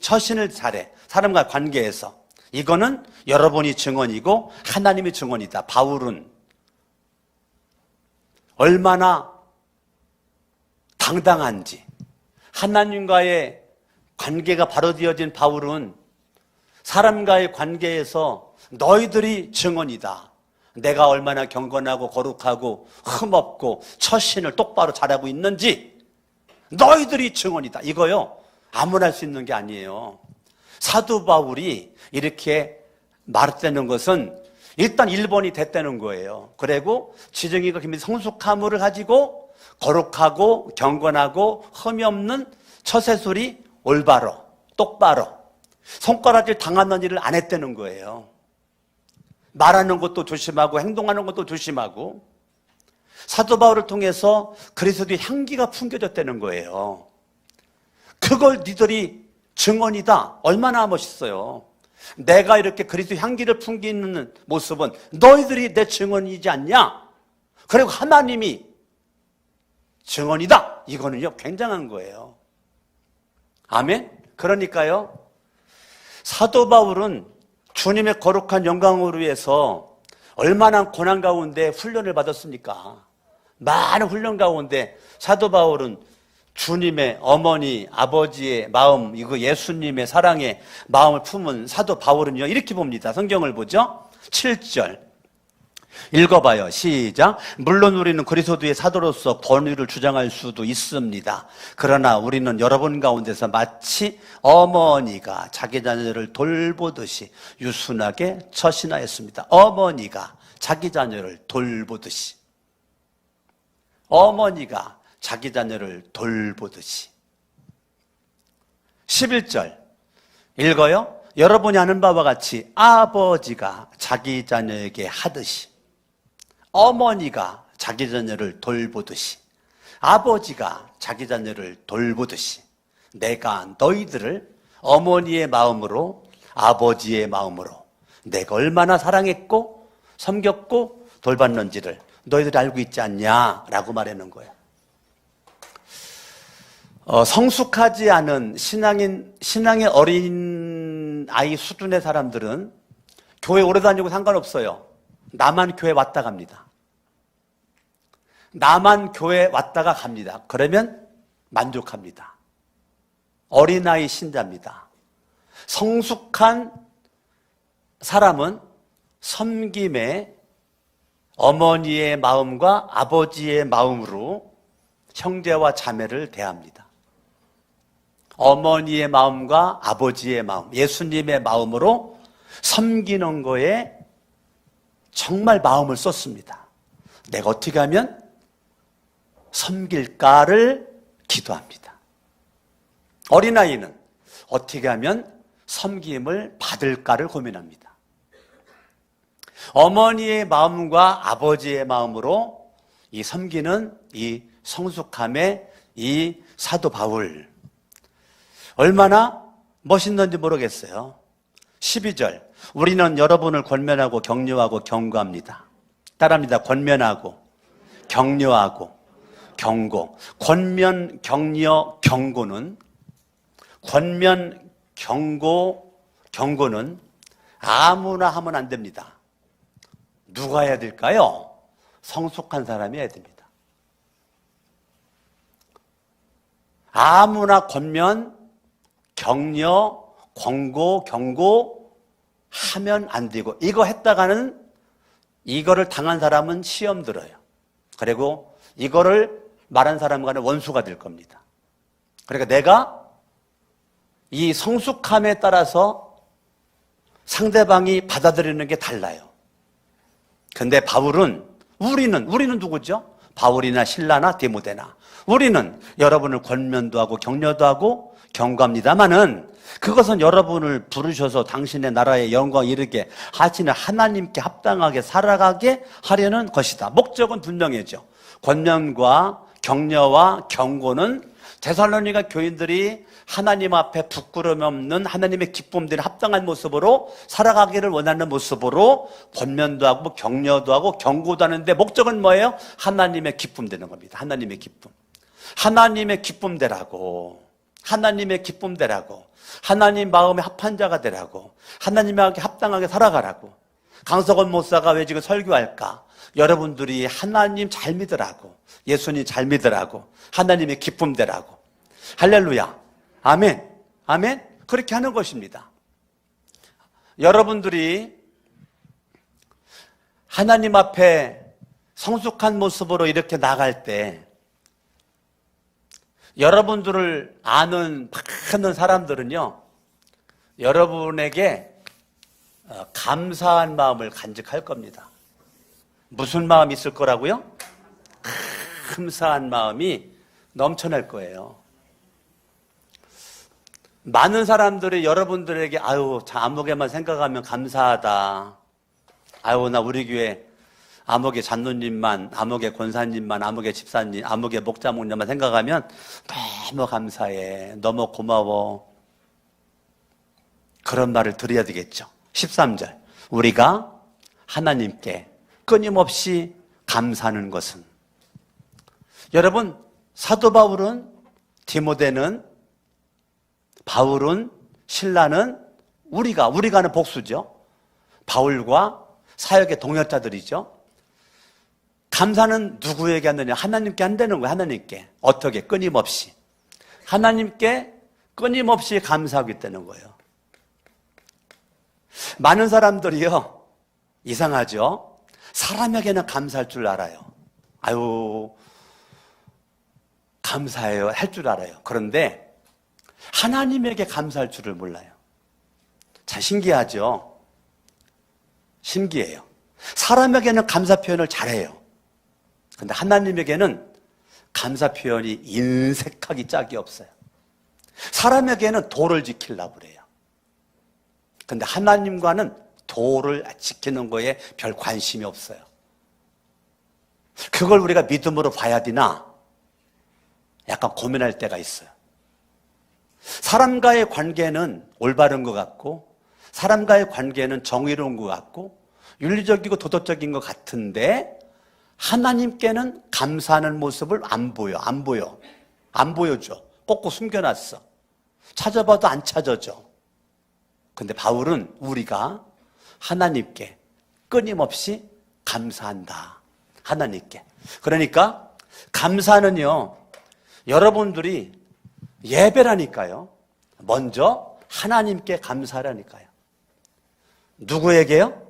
처신을 잘해. 사람과의 관계에서. 이거는 여러분이 증언이고, 하나님이 증언이다. 바울은 얼마나 당당한지, 하나님과의 관계가 바로 되어진 바울은 사람과의 관계에서 너희들이 증언이다. 내가 얼마나 경건하고 거룩하고 흠없고 처신을 똑바로 잘하고 있는지 너희들이 증언이다. 이거요, 아무나 할 수 있는 게 아니에요. 사도 바울이 이렇게 말했다는 것은 일단 1번이 됐다는 거예요. 그리고 지정이가 굉장히 성숙함을 가지고 거룩하고 경건하고 흠이 없는 처세술이 올바로, 똑바로, 손가락질 당하는 일을 안 했다는 거예요. 말하는 것도 조심하고 행동하는 것도 조심하고, 사도 바울을 통해서 그리스도의 향기가 풍겨졌다는 거예요. 그걸 니들이 증언이다. 얼마나 멋있어요. 내가 이렇게 그리스도 향기를 풍기는 모습은 너희들이 내 증언이지 않냐? 그리고 하나님이 증언이다. 이거는요, 굉장한 거예요. 아멘? 그러니까요, 사도 바울은 주님의 거룩한 영광을 위해서 얼마나 고난 가운데 훈련을 받았습니까? 많은 훈련 가운데 사도 바울은 주님의 어머니, 아버지의 마음, 이거 예수님의 사랑의 마음을 품은 사도 바울은요, 이렇게 봅니다. 성경을 보죠. 7절 읽어봐요. 시작. 물론 우리는 그리스도의 사도로서 권위를 주장할 수도 있습니다. 그러나 우리는 여러분 가운데서 마치 어머니가 자기 자녀를 돌보듯이 유순하게 처신하였습니다. 어머니가 자기 자녀를 돌보듯이, 어머니가 자기 자녀를 돌보듯이. 11절 읽어요. 여러분이 아는 바와 같이 아버지가 자기 자녀에게 하듯이, 어머니가 자기 자녀를 돌보듯이, 아버지가 자기 자녀를 돌보듯이 내가 너희들을 어머니의 마음으로, 아버지의 마음으로 내가 얼마나 사랑했고 섬겼고 돌봤는지를 너희들이 알고 있지 않냐라고 말하는 거예요. 성숙하지 않은 신앙의 어린 아이 수준의 사람들은 교회 오래 다니고 상관없어요. 나만 교회 왔다 갑니다. 나만 교회 왔다가 갑니다. 그러면 만족합니다. 어린아이 신자입니다. 성숙한 사람은 섬김에 어머니의 마음과 아버지의 마음으로 형제와 자매를 대합니다. 어머니의 마음과 아버지의 마음, 예수님의 마음으로 섬기는 거에 정말 마음을 쏟습니다. 내가 어떻게 하면 섬길까를 기도합니다. 어린아이는 어떻게 하면 섬김을 받을까를 고민합니다. 어머니의 마음과 아버지의 마음으로 이 섬기는 이 성숙함의 이 사도 바울, 얼마나 멋있는지 모르겠어요. 12절 우리는 여러분을 권면하고 격려하고 경고합니다. 따라합니다. 권면하고 격려하고 경고. 권면, 격려, 경고는, 권면, 경고, 경고는 아무나 하면 안 됩니다. 누가 해야 될까요? 성숙한 사람이 해야 됩니다. 아무나 권면, 격려, 권고, 경고 하면 안 되고, 이거 했다가는 이거를 당한 사람은 시험 들어요. 그리고 이거를 말한 사람과는 원수가 될 겁니다. 그러니까 내가 이 성숙함에 따라서 상대방이 받아들이는 게 달라요. 근데 바울은, 우리는 누구죠? 바울이나 실라나 디모데나. 우리는 여러분을 권면도 하고 격려도 하고 경고합니다마는 그것은 여러분을 부르셔서 당신의 나라의 영광 이르게 하시는 하나님께 합당하게 살아가게 하려는 것이다. 목적은 분명해져. 권면과 격려와 경고는 데살로니가 교인들이 하나님 앞에 부끄러움 없는 하나님의 기쁨들이 합당한 모습으로 살아가기를 원하는 모습으로 권면도 하고 격려도 하고 경고도 하는데 목적은 뭐예요? 하나님의 기쁨 되는 겁니다. 하나님의 기쁨. 하나님의 기쁨 되라고. 하나님의 기쁨 되라고. 하나님 마음에 합한 자가 되라고. 하나님에게 합당하게 살아가라고. 강석원 목사가 왜 지금 설교할까? 여러분들이 하나님 잘 믿으라고. 예수님 잘 믿으라고. 하나님의 기쁨 되라고. 할렐루야. 아멘. 아멘. 그렇게 하는 것입니다. 여러분들이 하나님 앞에 성숙한 모습으로 이렇게 나갈 때 여러분들을 아는 많은 사람들은요, 여러분에게 감사한 마음을 간직할 겁니다. 무슨 마음이 있을 거라고요? 감사한 마음이 넘쳐날 거예요. 많은 사람들이 여러분들에게 아유, 아무개만 생각하면 감사하다. 아유, 나 우리 교회 아무개 장로님만, 아무개 권사님만, 아무개 집사님, 아무개 목자목님만 생각하면 너무 감사해. 너무 고마워. 그런 말을 드려야 되겠죠. 13절. 우리가 하나님께 끊임없이 감사하는 것은. 여러분, 사도 바울은, 디모데는, 바울은, 신라는 우리가는 복수죠. 바울과 사역의 동역자들이죠. 감사는 누구에게 한다냐? 하나님께 한다는 거예요. 하나님께. 어떻게? 끊임없이. 하나님께 끊임없이 감사하고 있다는 거예요. 많은 사람들이요, 이상하죠? 사람에게는 감사할 줄 알아요. 아유, 감사해요. 할 줄 알아요. 그런데 하나님에게 감사할 줄을 몰라요. 참 신기하죠? 신기해요. 사람에게는 감사 표현을 잘해요. 근데 하나님에게는 감사 표현이 인색하기 짝이 없어요. 사람에게는 도를 지키려고 그래요. 근데 하나님과는 도를 지키는 거에 별 관심이 없어요. 그걸 우리가 믿음으로 봐야 되나? 약간 고민할 때가 있어요. 사람과의 관계는 올바른 것 같고, 사람과의 관계는 정의로운 것 같고, 윤리적이고 도덕적인 것 같은데, 하나님께는 감사하는 모습을 안 보여줘. 꼭꼭 숨겨놨어. 찾아봐도 안 찾아져. 근데 바울은 우리가 하나님께 끊임없이 감사한다. 하나님께. 그러니까 감사는요, 여러분들이 예배라니까요. 먼저 하나님께 감사라니까요. 누구에게요?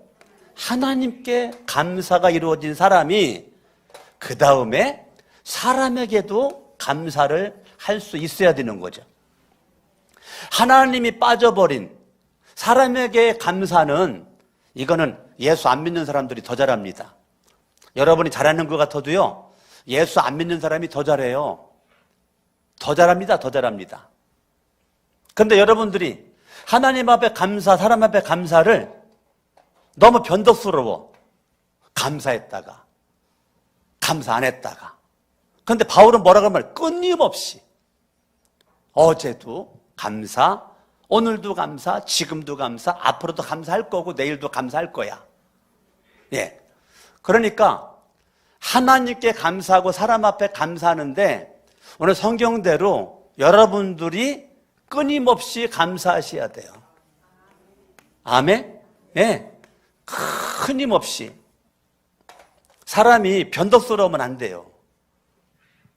하나님께 감사가 이루어진 사람이 그 다음에 사람에게도 감사를 할 수 있어야 되는 거죠. 하나님이 빠져버린 사람에게 감사는, 이거는 예수 안 믿는 사람들이 더 잘합니다. 여러분이 잘하는 것 같아도요, 예수 안 믿는 사람이 더 잘해요. 더 잘합니다. 더 잘합니다. 그런데 여러분들이 하나님 앞에 감사, 사람 앞에 감사를 너무 변덕스러워. 감사했다가 감사 안 했다가. 그런데 바울은 뭐라고 하면 끊임없이 어제도 감사, 오늘도 감사, 지금도 감사, 앞으로도 감사할 거고 내일도 감사할 거야. 예. 그러니까 하나님께 감사하고 사람 앞에 감사하는데 오늘 성경대로 여러분들이 끊임없이 감사하셔야 돼요. 아멘? 예. 끊임없이. 사람이 변덕스러우면 안 돼요.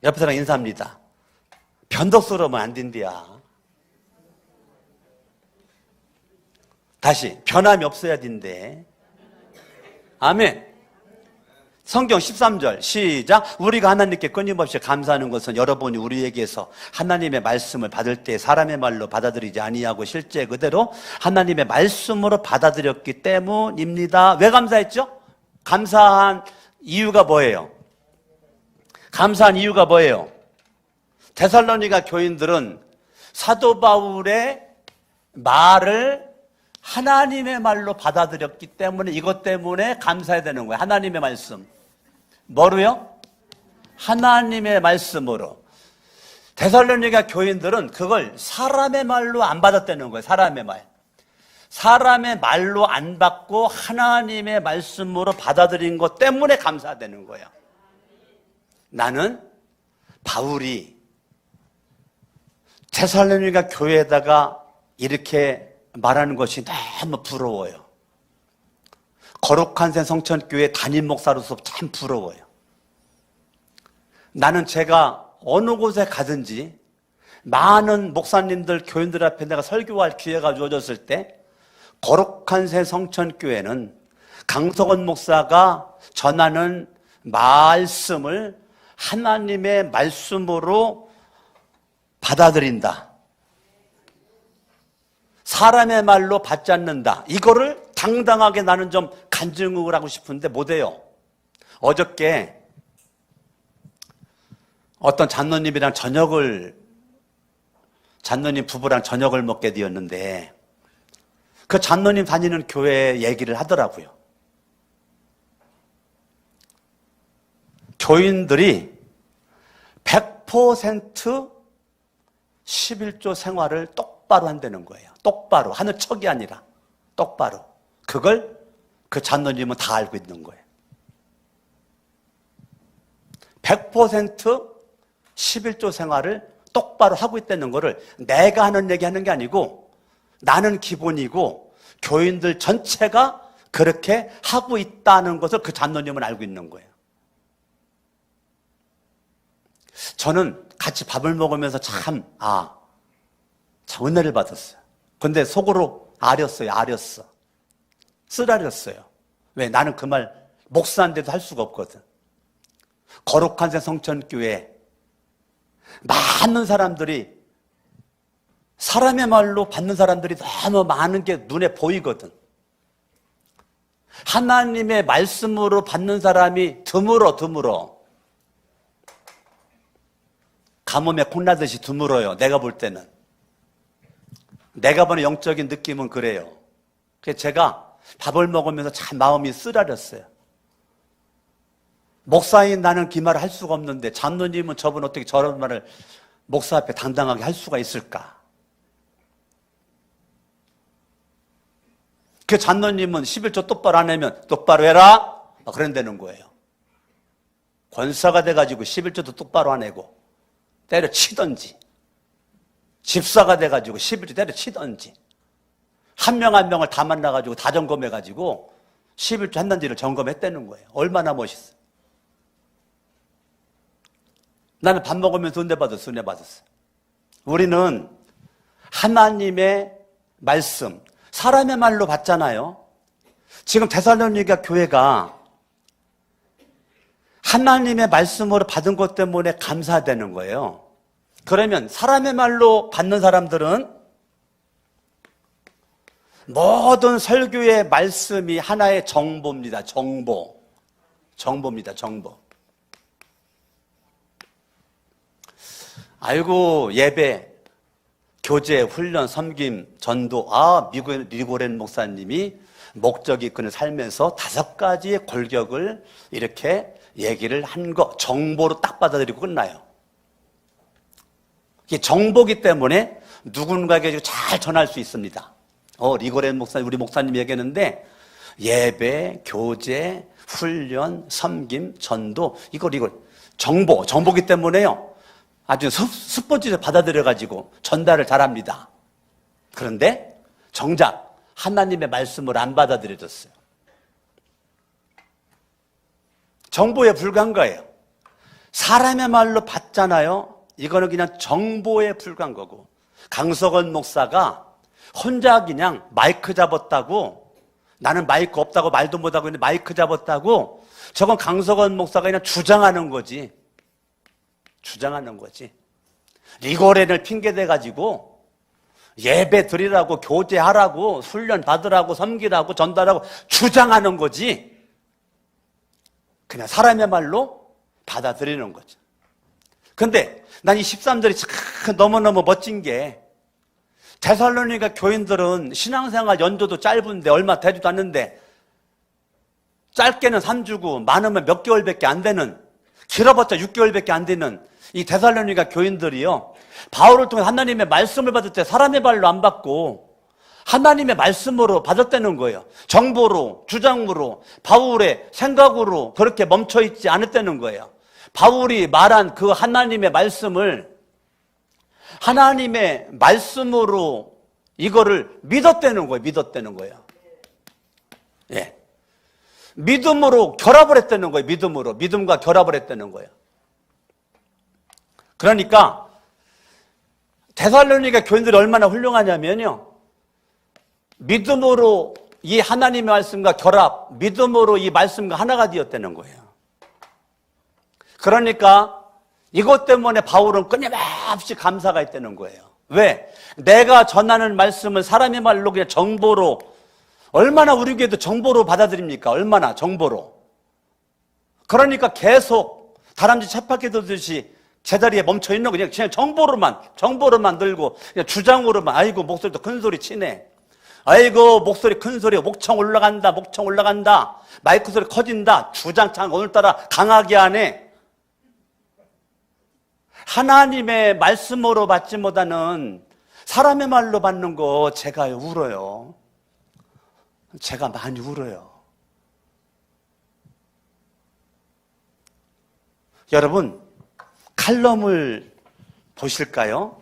옆에 사람 인사합니다. 변덕스러우면 안 된대야. 다시, 변함이 없어야 된대. 아멘. 성경 13절 시작. 우리가 하나님께 끊임없이 감사하는 것은 여러분이 우리에게서 하나님의 말씀을 받을 때 사람의 말로 받아들이지 아니하고 실제 그대로 하나님의 말씀으로 받아들였기 때문입니다. 왜 감사했죠? 감사한 이유가 뭐예요? 감사한 이유가 뭐예요? 데살로니가 교인들은 사도 바울의 말을 하나님의 말로 받아들였기 때문에 이것 때문에 감사해야 되는 거예요. 하나님의 말씀. 뭐로요? 하나님의 말씀으로. 데살로니가 교인들은 그걸 사람의 말로 안 받았다는 거예요. 사람의 말. 사람의 말로 안 받고 하나님의 말씀으로 받아들인 것 때문에 감사되는 거예요. 나는 바울이 데살로니가 교회에다가 이렇게 말하는 것이 너무 부러워요. 거룩한 새 성천교회 담임 목사로서 참 부러워요. 나는 제가 어느 곳에 가든지 많은 목사님들, 교인들 앞에 내가 설교할 기회가 주어졌을 때 거룩한 새 성천교회는 강석원 목사가 전하는 말씀을 하나님의 말씀으로 받아들인다. 사람의 말로 받지 않는다. 이거를 당당하게 나는 좀 간증을 하고 싶은데 못해요. 어저께 어떤 장로님이랑 장로님 부부랑 저녁을 먹게 되었는데 그 장로님 다니는 교회 얘기를 하더라고요. 교인들이 100% 11조 생활을 똑바로 한다는 거예요. 똑바로. 하는 척이 아니라 똑바로. 그걸 그 장로님은 다 알고 있는 거예요. 100% 11조 생활을 똑바로 하고 있다는 거를 내가 하는 얘기 하는 게 아니고 나는 기본이고 교인들 전체가 그렇게 하고 있다는 것을 그 장로님은 알고 있는 거예요. 저는 같이 밥을 먹으면서 참 은혜를 받았어요. 근데 속으로 아렸어. 쓰라렸어요. 왜? 나는 그 말 목사인데도 할 수가 없거든. 거룩한 새 성천교회 많은 사람들이 사람의 말로 받는 사람들이 너무 많은 게 눈에 보이거든. 하나님의 말씀으로 받는 사람이 드물어. 가뭄에 콩나듯이 드물어요. 내가 볼 때는. 내가 보는 영적인 느낌은 그래요. 그래서 제가 밥을 먹으면서 참 마음이 쓰라렸어요. 목사인 나는 그 말을 할 수가 없는데 장로님은 저분 어떻게 저런 말을 목사 앞에 당당하게 할 수가 있을까? 그 장로님은 11조 똑바로 안 하면 똑바로 해라? 그런다는 거예요. 권사가 돼가지고 11조도 똑바로 안 하고 때려치던지, 집사가 돼가지고 11조 때려치던지, 한 명 한 명을 다 만나가지고 다 점검해가지고 11조 했는지를 점검했다는 거예요. 얼마나 멋있어요. 나는 밥 먹으면서 은혜 받았어. 우리는 하나님의 말씀, 사람의 말로 받잖아요. 지금 데살로니가 교회가 하나님의 말씀으로 받은 것 때문에 감사되는 거예요. 그러면 사람의 말로 받는 사람들은 모든 설교의 말씀이 하나의 정보입니다. 정보입니다. 아이고, 예배, 교제, 훈련, 섬김, 전도. 리고렌 목사님이 목적이 있고 살면서 5가지의 골격을 이렇게 얘기를 한 거, 정보로 딱 받아들이고 끝나요. 이게 정보기 때문에 누군가에게 잘 전할 수 있습니다. 리고렌 목사님, 우리 목사님이 얘기했는데 예배, 교제, 훈련, 섬김, 전도, 이걸 정보기 때문에요. 아주 스포츠를 받아들여가지고 전달을 잘합니다. 그런데 정작 하나님의 말씀을 안 받아들여졌어요. 정보에 불과한 거예요. 사람의 말로 받잖아요. 이거는 그냥 정보에 불과한 거고, 강석원 목사가 혼자 그냥 마이크 잡았다고, 나는 마이크 없다고 말도 못하고 있는데 마이크 잡았다고, 저건 강석원 목사가 그냥 주장하는 거지. 리고렌을 핑계대가지고 예배 드리라고, 교제하라고, 훈련 받으라고, 섬기라고, 전달하고 주장하는 거지. 그냥 사람의 말로 받아들이는 거죠. 근데 난 이 13절이 참 너무너무 멋진 게 데살로니가 교인들은 신앙생활 연조도 짧은데 얼마 되지도 않는데 짧게는 3주고 많으면 몇 개월밖에 안 되는 길어봤자 6개월밖에 안 되는 이 데살로니가 교인들이요 바울을 통해 하나님의 말씀을 받을 때 사람의 말로 안 받고 하나님의 말씀으로 받았다는 거예요. 정보로, 주장으로, 바울의 생각으로 그렇게 멈춰있지 않았다는 거예요. 바울이 말한 그 하나님의 말씀을 하나님의 말씀으로 이거를 믿었다는 거예요. 믿었다는 거예요. 예. 믿음으로 결합을 했다는 거예요. 믿음으로. 믿음과 결합을 했다는 거예요. 그러니까 데살로니가 교인들이 얼마나 훌륭하냐면요. 믿음으로 이 하나님의 말씀과 결합, 믿음으로 이 말씀과 하나가 되었다는 거예요. 그러니까 이것 때문에 바울은 끊임없이 감사가 있다는 거예요. 왜? 내가 전하는 말씀을 사람의 말로 그냥 정보로 얼마나 우리 교회도 정보로 받아들입니까? 얼마나 정보로. 그러니까 계속 다람쥐 쳇바퀴 돌듯이 제자리에 멈춰있는 거 그냥 정보로만 들고 그냥 주장으로만 아이고 목소리도 큰 소리 치네. 아이고 목소리 큰 소리 목청 올라간다 마이크 소리 커진다 주장창 오늘따라 강하게 하네. 하나님의 말씀으로 받지 못하는 사람의 말로 받는 거 제가 울어요. 제가 많이 울어요. 여러분 칼럼을 보실까요?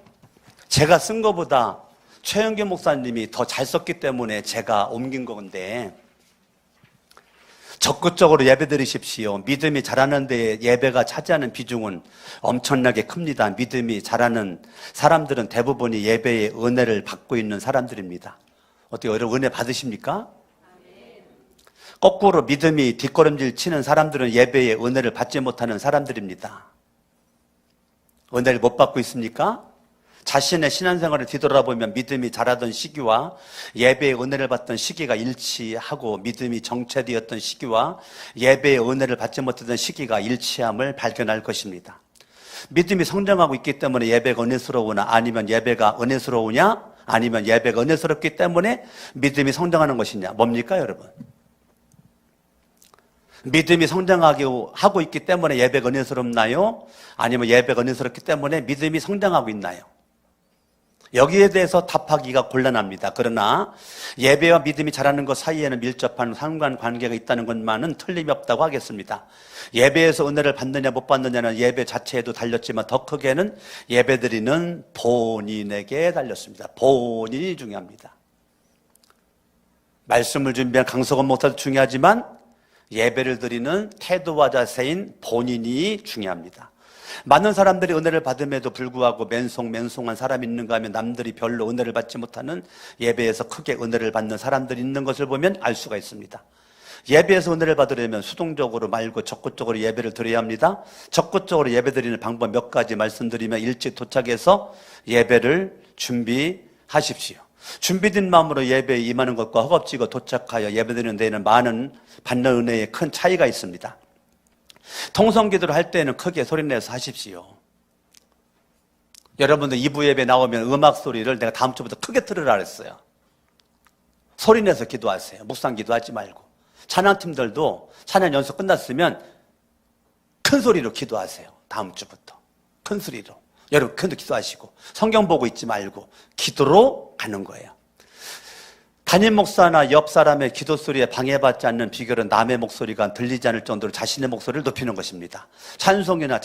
제가 쓴 것보다 최영규 목사님이 더 잘 썼기 때문에 제가 옮긴 건데 적극적으로 예배 드리십시오. 믿음이 자라는 데 예배가 차지하는 비중은 엄청나게 큽니다. 믿음이 자라는 사람들은 대부분이 예배의 은혜를 받고 있는 사람들입니다. 어떻게 여러분 은혜 받으십니까? 거꾸로 믿음이 뒷걸음질 치는 사람들은 예배의 은혜를 받지 못하는 사람들입니다. 은혜를 못 받고 있습니까? 자신의 신앙생활을 뒤돌아보면 믿음이 자라던 시기와 예배의 은혜를 받던 시기가 일치하고 믿음이 정체되었던 시기와 예배의 은혜를 받지 못했던 시기가 일치함을 발견할 것입니다. 믿음이 성장하고 있기 때문에 예배가 은혜스러우나 아니면 예배가 은혜스러우냐 아니면 예배가 은혜스럽기 때문에 믿음이 성장하는 것이냐 뭡니까 여러분? 믿음이 성장하고 있기 때문에 예배가 은혜스럽나요? 아니면 예배가 은혜스럽기 때문에 믿음이 성장하고 있나요? 여기에 대해서 답하기가 곤란합니다. 그러나 예배와 믿음이 자라는 것 사이에는 밀접한 상관관계가 있다는 것만은 틀림이 없다고 하겠습니다. 예배에서 은혜를 받느냐 못 받느냐는 예배 자체에도 달렸지만 더 크게는 예배드리는 본인에게 달렸습니다. 본인이 중요합니다. 말씀을 준비한 강석원 목사도 중요하지만 예배를 드리는 태도와 자세인 본인이 중요합니다. 많은 사람들이 은혜를 받음에도 불구하고 맨송한 사람이 있는가 하면 남들이 별로 은혜를 받지 못하는 예배에서 크게 은혜를 받는 사람들이 있는 것을 보면 알 수가 있습니다. 예배에서 은혜를 받으려면 수동적으로 말고 적극적으로 예배를 드려야 합니다. 적극적으로 예배 드리는 방법 몇 가지 말씀드리면 일찍 도착해서 예배를 준비하십시오. 준비된 마음으로 예배에 임하는 것과 허겁지겁 도착하여 예배드리는 데에는 많은 받는 은혜에 큰 차이가 있습니다. 통성기도를 할 때는 크게 소리내서 하십시오. 여러분들 2부 예배 나오면 음악 소리를 내가 다음 주부터 크게 틀으라 그랬어요. 소리내서 기도하세요. 묵상 기도하지 말고. 찬양팀들도 찬양 연습 끝났으면 큰 소리로 기도하세요. 다음 주부터 큰 소리로. 여러분 큰 소리로 기도하시고 성경 보고 있지 말고 기도로 가는 거예요. 담임 목사나 옆 사람의 기도 소리에 방해받지 않는 비결은 남의 목소리가 들리지 않을 정도로 자신의 목소리를 높이는 것입니다. 찬양이나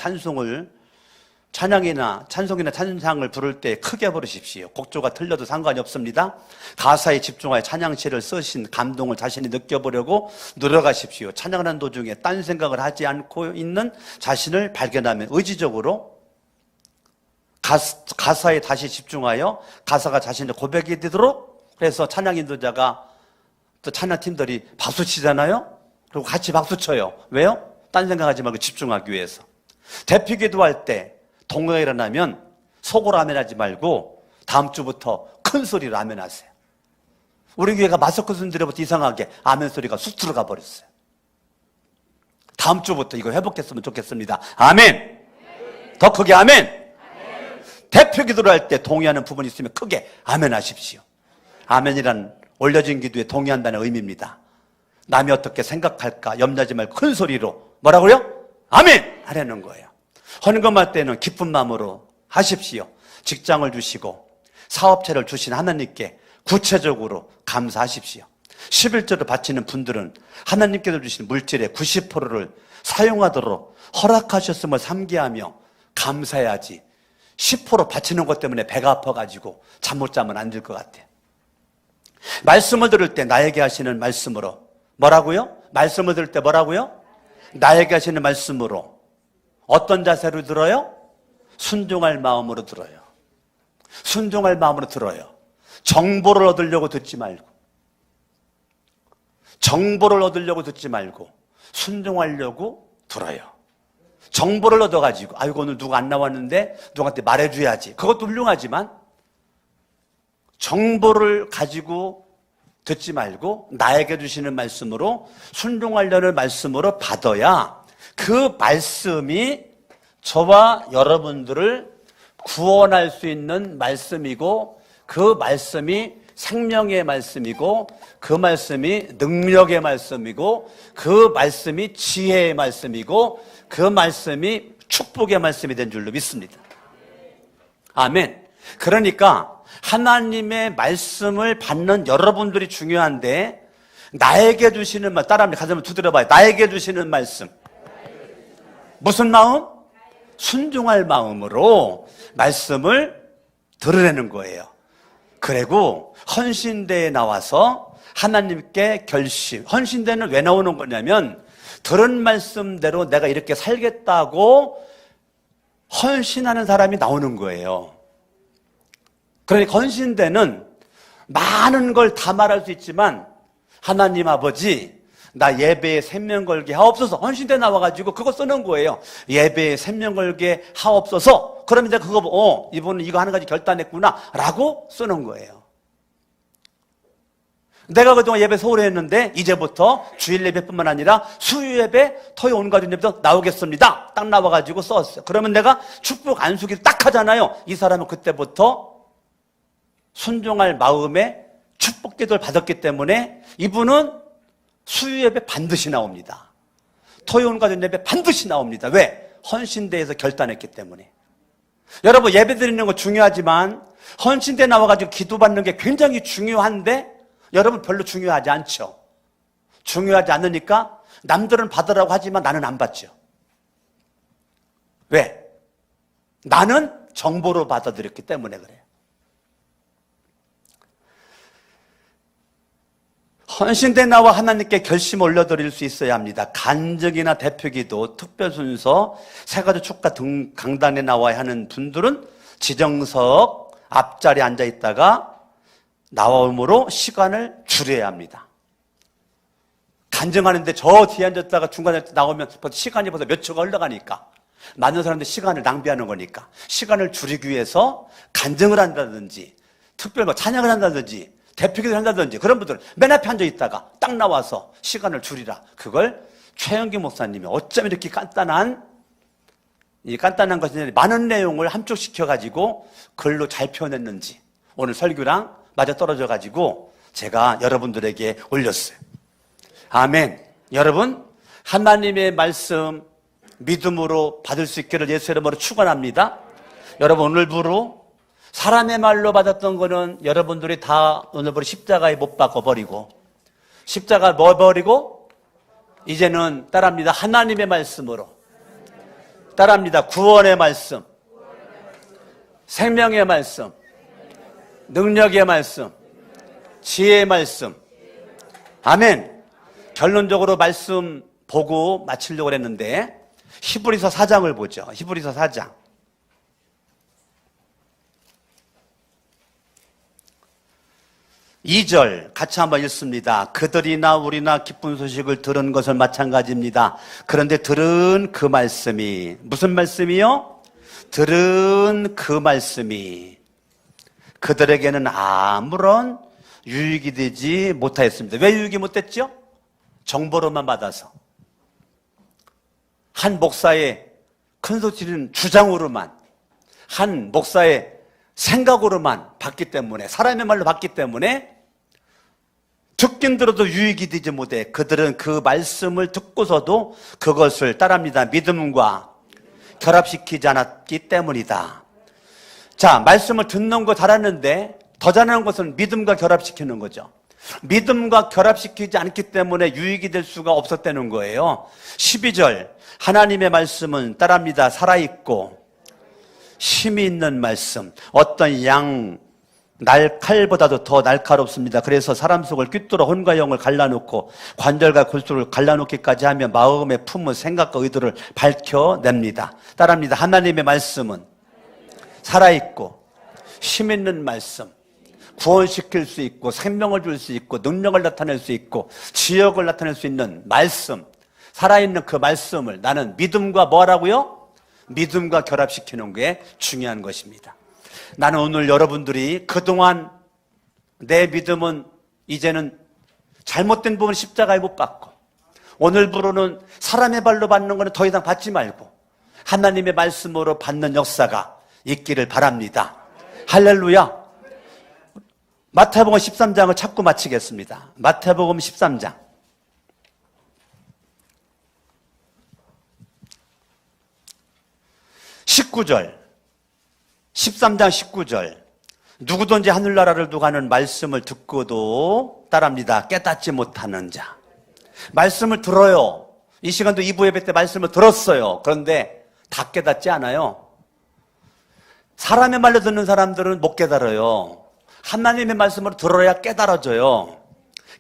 찬상을 부를 때 크게 부르십시오. 곡조가 틀려도 상관이 없습니다. 가사에 집중하여 찬양시를 쓰신 감동을 자신이 느껴보려고 노력하십시오. 찬양하는 도중에 딴 생각을 하지 않고 있는 자신을 발견하면 의지적으로 가사에 다시 집중하여 가사가 자신의 고백이 되도록 그래서 찬양 인도자가 또 찬양팀들이 박수 치잖아요. 그리고 같이 박수 쳐요. 왜요? 딴 생각하지 말고 집중하기 위해서. 대피 기도할 때 동요가 일어나면 속으로 아멘하지 말고 다음 주부터 큰 소리로 아멘하세요. 우리 교회가 마스크 쓴 뒤로부터 이상하게 아멘 소리가 쑥 들어가 버렸어요. 다음 주부터 이거 회복했으면 좋겠습니다. 아멘. 더 크게 아멘. 대표 기도를 할 때 동의하는 부분이 있으면 크게 아멘 하십시오. 아멘이란 올려진 기도에 동의한다는 의미입니다. 남이 어떻게 생각할까 염려하지 말고 큰 소리로 뭐라고요? 아멘 하라는 거예요. 헌금할 때는 기쁜 마음으로 하십시오. 직장을 주시고 사업체를 주신 하나님께 구체적으로 감사하십시오. 11조를 바치는 분들은 하나님께서 주신 물질의 90%를 사용하도록 허락하셨음을 삼기하며 감사해야지 10% 바치는 것 때문에 배가 아파가지고 잠 못 자면 안 될 것 같아요. 말씀을 들을 때 나에게 하시는 말씀으로 뭐라고요? 말씀을 들을 때 뭐라고요? 나에게 하시는 말씀으로 어떤 자세로 들어요? 순종할 마음으로 들어요. 순종할 마음으로 들어요. 정보를 얻으려고 듣지 말고 정보를 얻으려고 듣지 말고 순종하려고 들어요. 정보를 얻어가지고 아이고 오늘 누가 안 나왔는데 누구한테 말해줘야지. 그것도 훌륭하지만 정보를 가지고 듣지 말고 나에게 주시는 말씀으로 순종하려는 말씀으로 받아야 그 말씀이 저와 여러분들을 구원할 수 있는 말씀이고 그 말씀이 생명의 말씀이고 그 말씀이 능력의 말씀이고 그 말씀이 지혜의 말씀이고 그 말씀이 축복의 말씀이 된 줄로 믿습니다. 아멘. 그러니까 하나님의 말씀을 받는 여러분들이 중요한데 나에게 주시는 말 따라합니다. 가슴을 두드려봐요. 나에게 주시는 말씀 무슨 마음? 순종할 마음으로 말씀을 들으라는 거예요. 그리고 헌신대에 나와서 하나님께 결심. 헌신대는 왜 나오는 거냐면 들은 말씀대로 내가 이렇게 살겠다고 헌신하는 사람이 나오는 거예요. 그러니까 헌신대는 많은 걸 다 말할 수 있지만 하나님 아버지 나 예배에 생명 걸게 하옵소서. 헌신대 나와가지고 그거 쓰는 거예요. 예배에 생명 걸게 하옵소서. 그러면 이제 그거 이분은 이거 하는 가지 결단했구나 라고 쓰는 거예요. 내가 그동안 예배 소홀히 했는데 이제부터 주일 예배뿐만 아니라 수요 예배, 토요 온가족 예배도 나오겠습니다. 딱 나와가지고 썼어요. 그러면 내가 축복 안수기를 딱 하잖아요. 이 사람은 그때부터 순종할 마음에 축복 기도를 받았기 때문에 이분은 수요 예배 반드시 나옵니다. 토요 온가족 예배 반드시 나옵니다. 왜? 헌신대에서 결단했기 때문에. 여러분 예배 드리는 거 중요하지만 헌신대 나와가지고 기도받는 게 굉장히 중요한데 여러분 별로 중요하지 않죠. 중요하지 않으니까 남들은 받으라고 하지만 나는 안 받죠. 왜? 나는 정보로 받아들였기 때문에 그래요. 헌신대 나와 하나님께 결심 올려드릴 수 있어야 합니다. 간증이나 대표기도, 특별순서, 새가족 축가 등 강단에 나와야 하는 분들은 지정석 앞자리에 앉아있다가 나옴으로 시간을 줄여야 합니다. 간증하는데 저 뒤에 앉았다가 중간에 나오면 시간이 벌써 몇 초가 흘러가니까 많은 사람들 시간을 낭비하는 거니까 시간을 줄이기 위해서 간증을 한다든지 특별 찬양을 한다든지 대표기도를 한다든지 그런 분들은 맨 앞에 앉아있다가 딱 나와서 시간을 줄이라. 그걸 최영기 목사님이 어쩜 이렇게 간단한 것이 많은 내용을 함축시켜가지고 글로 잘 표현했는지 오늘 설교랑 맞아 떨어져가지고 제가 여러분들에게 올렸어요. 아멘. 여러분 하나님의 말씀 믿음으로 받을 수 있기를 예수의 이름으로 축원합니다. 여러분 오늘부로 사람의 말로 받았던 거는 여러분들이 다 오늘부로 십자가에 못 박아버리고 십자가 뭐 버리고 이제는 따라합니다. 하나님의 말씀으로 따라합니다. 구원의 말씀, 생명의 말씀, 능력의 말씀, 지혜의 말씀. 아멘. 결론적으로 말씀 보고 마치려고 했는데 히브리서 4장을 보죠. 히브리서 4장. 2절 같이 한번 읽습니다. 그들이나 우리나 기쁜 소식을 들은 것은 마찬가지입니다. 그런데 들은 그 말씀이 무슨 말씀이요? 들은 그 말씀이 그들에게는 아무런 유익이 되지 못하였습니다. 왜 유익이 못됐죠? 정보로만 받아서. 한 목사의 큰 소리는 주장으로만, 한 목사의 생각으로만 받기 때문에, 사람의 말로 받기 때문에 듣긴 들어도 유익이 되지 못해. 그들은 그 말씀을 듣고서도 그것을 따릅니다. 믿음과 결합시키지 않았기 때문이다. 자, 말씀을 듣는 거 잘하는데 더 잘하는 것은 믿음과 결합시키는 거죠. 믿음과 결합시키지 않기 때문에 유익이 될 수가 없었다는 거예요. 12절, 하나님의 말씀은 따릅니다. 살아있고 힘이 있는 말씀, 어떤 칼보다도 더 날카롭습니다. 그래서 사람 속을 꿰뚫어 혼과 영을 갈라놓고 관절과 골수를 갈라놓기까지 하며 마음의 품은 생각과 의도를 밝혀냅니다. 따라합니다. 하나님의 말씀은 살아있고 힘 있는 말씀, 구원시킬 수 있고 생명을 줄 수 있고 능력을 나타낼 수 있고 지역을 나타낼 수 있는 말씀, 살아있는 그 말씀을 나는 믿음과 뭐라고요? 믿음과 결합시키는 게 중요한 것입니다. 나는 오늘 여러분들이 그동안 내 믿음은 이제는 잘못된 부분 십자가에 못 박고 오늘부로는 사람의 발로 받는 것은 더 이상 받지 말고 하나님의 말씀으로 받는 역사가 있기를 바랍니다. 할렐루야. 마태복음 13장을 찾고 마치겠습니다. 마태복음 13장 19절, 13장 19절. 누구든지 하늘나라를 두고 하는 말씀을 듣고도 따릅니다. 깨닫지 못하는 자. 말씀을 들어요. 이 시간도 2부 예배 때 말씀을 들었어요. 그런데 다 깨닫지 않아요. 사람의 말로 듣는 사람들은 못 깨달아요. 하나님의 말씀으로 들어야 깨달아져요.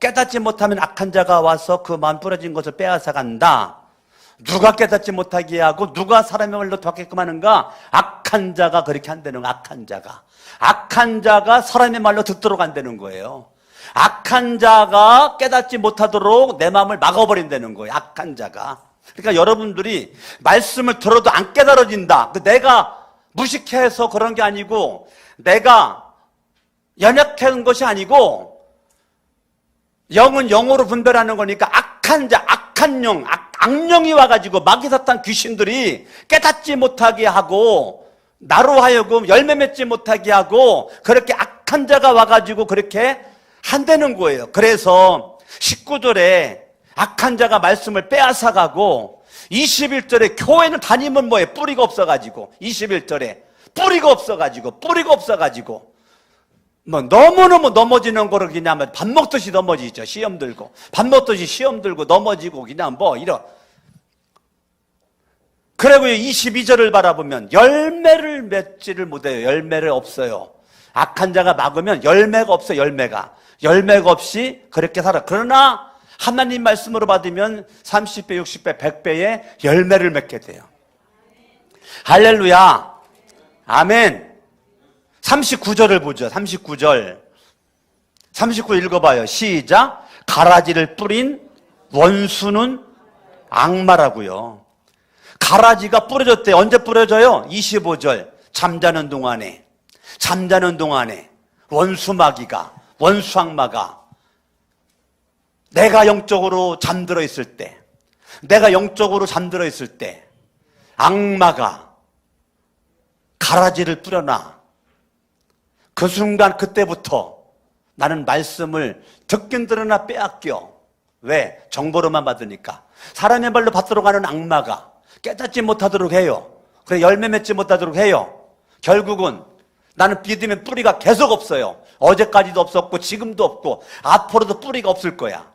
깨닫지 못하면 악한 자가 와서 그 마음 부러진 것을 빼앗아 간다. 누가 깨닫지 못하게 하고 누가 사람의 말로 듣게끔 하는가? 악한 자가 그렇게 한다는 거예요. 악한 자가 사람의 말로 듣도록 한다는 거예요. 악한 자가 깨닫지 못하도록 내 마음을 막아버린다는 거예요. 악한 자가. 그러니까 여러분들이 말씀을 들어도 안 깨달아진다. 내가 무식해서 그런 게 아니고 내가 연약한 것이 아니고 영은 영으로 분별하는 거니까 악한 자, 악한 영, 악령이 와가지고 마귀사탄 귀신들이 깨닫지 못하게 하고 나로 하여금 열매 맺지 못하게 하고 그렇게 악한 자가 와가지고 그렇게 한다는 거예요. 그래서 19절에 악한 자가 말씀을 빼앗아가고 21절에 교회는 다니면 뭐예요? 뿌리가 없어가지고 21절에 뿌리가 없어가지고 뭐 너무너무 넘어지는 거를 그냥 밥 먹듯이 넘어지죠. 시험 들고 밥 먹듯이 시험 들고 넘어지고 그냥 뭐 이런. 그리고 22절을 바라보면 열매를 맺지를 못해요. 열매를 없어요. 악한 자가 막으면 열매가 없어요. 열매가 없이 그렇게 살아. 그러나 하나님 말씀으로 받으면 30배, 60배, 100배의 열매를 맺게 돼요. 할렐루야. 아멘. 39절을 보죠. 39절 읽어봐요. 시작. 가라지를 뿌린 원수는 악마라고요. 가라지가 뿌려졌대요. 언제 뿌려져요? 25절. 잠자는 동안에 원수 악마가 내가 영적으로 잠들어 있을 때 악마가 가라지를 뿌려놔. 그 순간 그때부터 나는 말씀을 듣긴 들으나 빼앗겨. 왜? 정보로만 받으니까. 사람의 말로 받도록 하는 악마가 깨닫지 못하도록 해요. 그래 열매 맺지 못하도록 해요. 결국은 나는 믿음의 뿌리가 계속 없어요. 어제까지도 없었고 지금도 없고 앞으로도 뿌리가 없을 거야.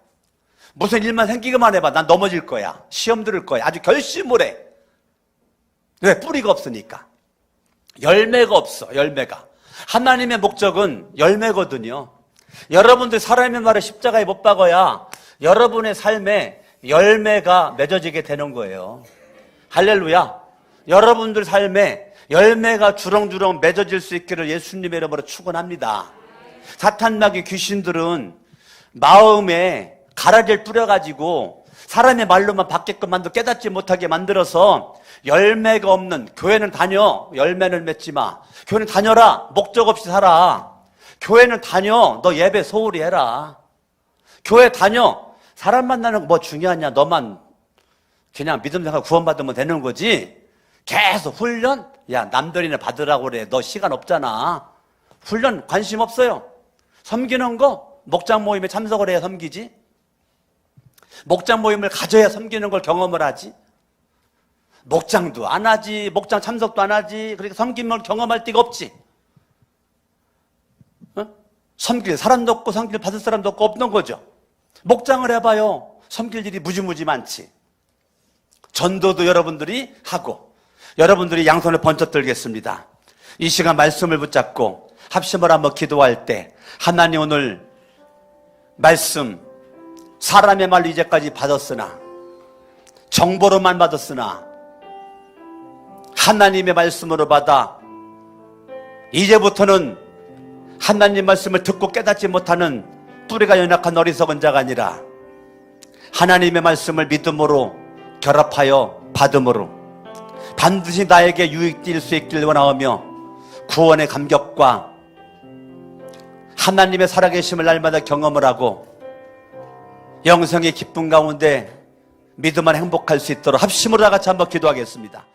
무슨 일만 생기기만 해봐. 난 넘어질 거야. 시험 들을 거야. 아주 결심을 해. 왜? 뿌리가 없으니까. 열매가 없어. 열매가. 하나님의 목적은 열매거든요. 여러분들 사람의 말을 십자가에 못 박아야 여러분의 삶에 열매가 맺어지게 되는 거예요. 할렐루야. 여러분들 삶에 열매가 주렁주렁 맺어질 수 있기를 예수님의 이름으로 축원합니다. 사탄 마귀 귀신들은 마음에 가라지를 뿌려가지고 사람의 말로만 받게끔 만들어 깨닫지 못하게 만들어서 열매가 없는, 교회는 다녀, 열매는 맺지 마. 교회는 다녀라, 목적 없이 살아. 교회는 다녀, 너 예배 소홀히 해라. 교회 다녀, 사람 만나는 거 뭐 중요하냐, 너만 그냥 믿음 생활 구원받으면 되는 거지. 계속 훈련? 야, 남들이나 받으라고 그래. 너 시간 없잖아. 훈련 관심 없어요. 섬기는 거 목장 모임에 참석을 해야 섬기지. 목장 모임을 가져야 섬기는 걸 경험을 하지. 목장도 안 하지, 목장 참석도 안 하지. 그러니까 섬김을 경험할 데가 없지. 어? 섬길 사람도 없고 섬길 받을 사람도 없고 없는 거죠. 목장을 해봐요. 섬길 일이 무지무지 많지. 전도도 여러분들이 하고, 여러분들이 양손을 번쩍 들겠습니다. 이 시간 말씀을 붙잡고 합심을 한번 기도할 때, 하나님 오늘 말씀 사람의 말로 이제까지 받았으나, 정보로만 받았으나 하나님의 말씀으로 받아 이제부터는 하나님 말씀을 듣고 깨닫지 못하는 뿌리가 연약한 어리석은 자가 아니라 하나님의 말씀을 믿음으로 결합하여 받음으로 반드시 나에게 유익될 수 있길 원하며 구원의 감격과 하나님의 살아계심을 날마다 경험을 하고 영생의 기쁨 가운데 믿음만 행복할 수 있도록 합심으로 다 같이 한번 기도하겠습니다.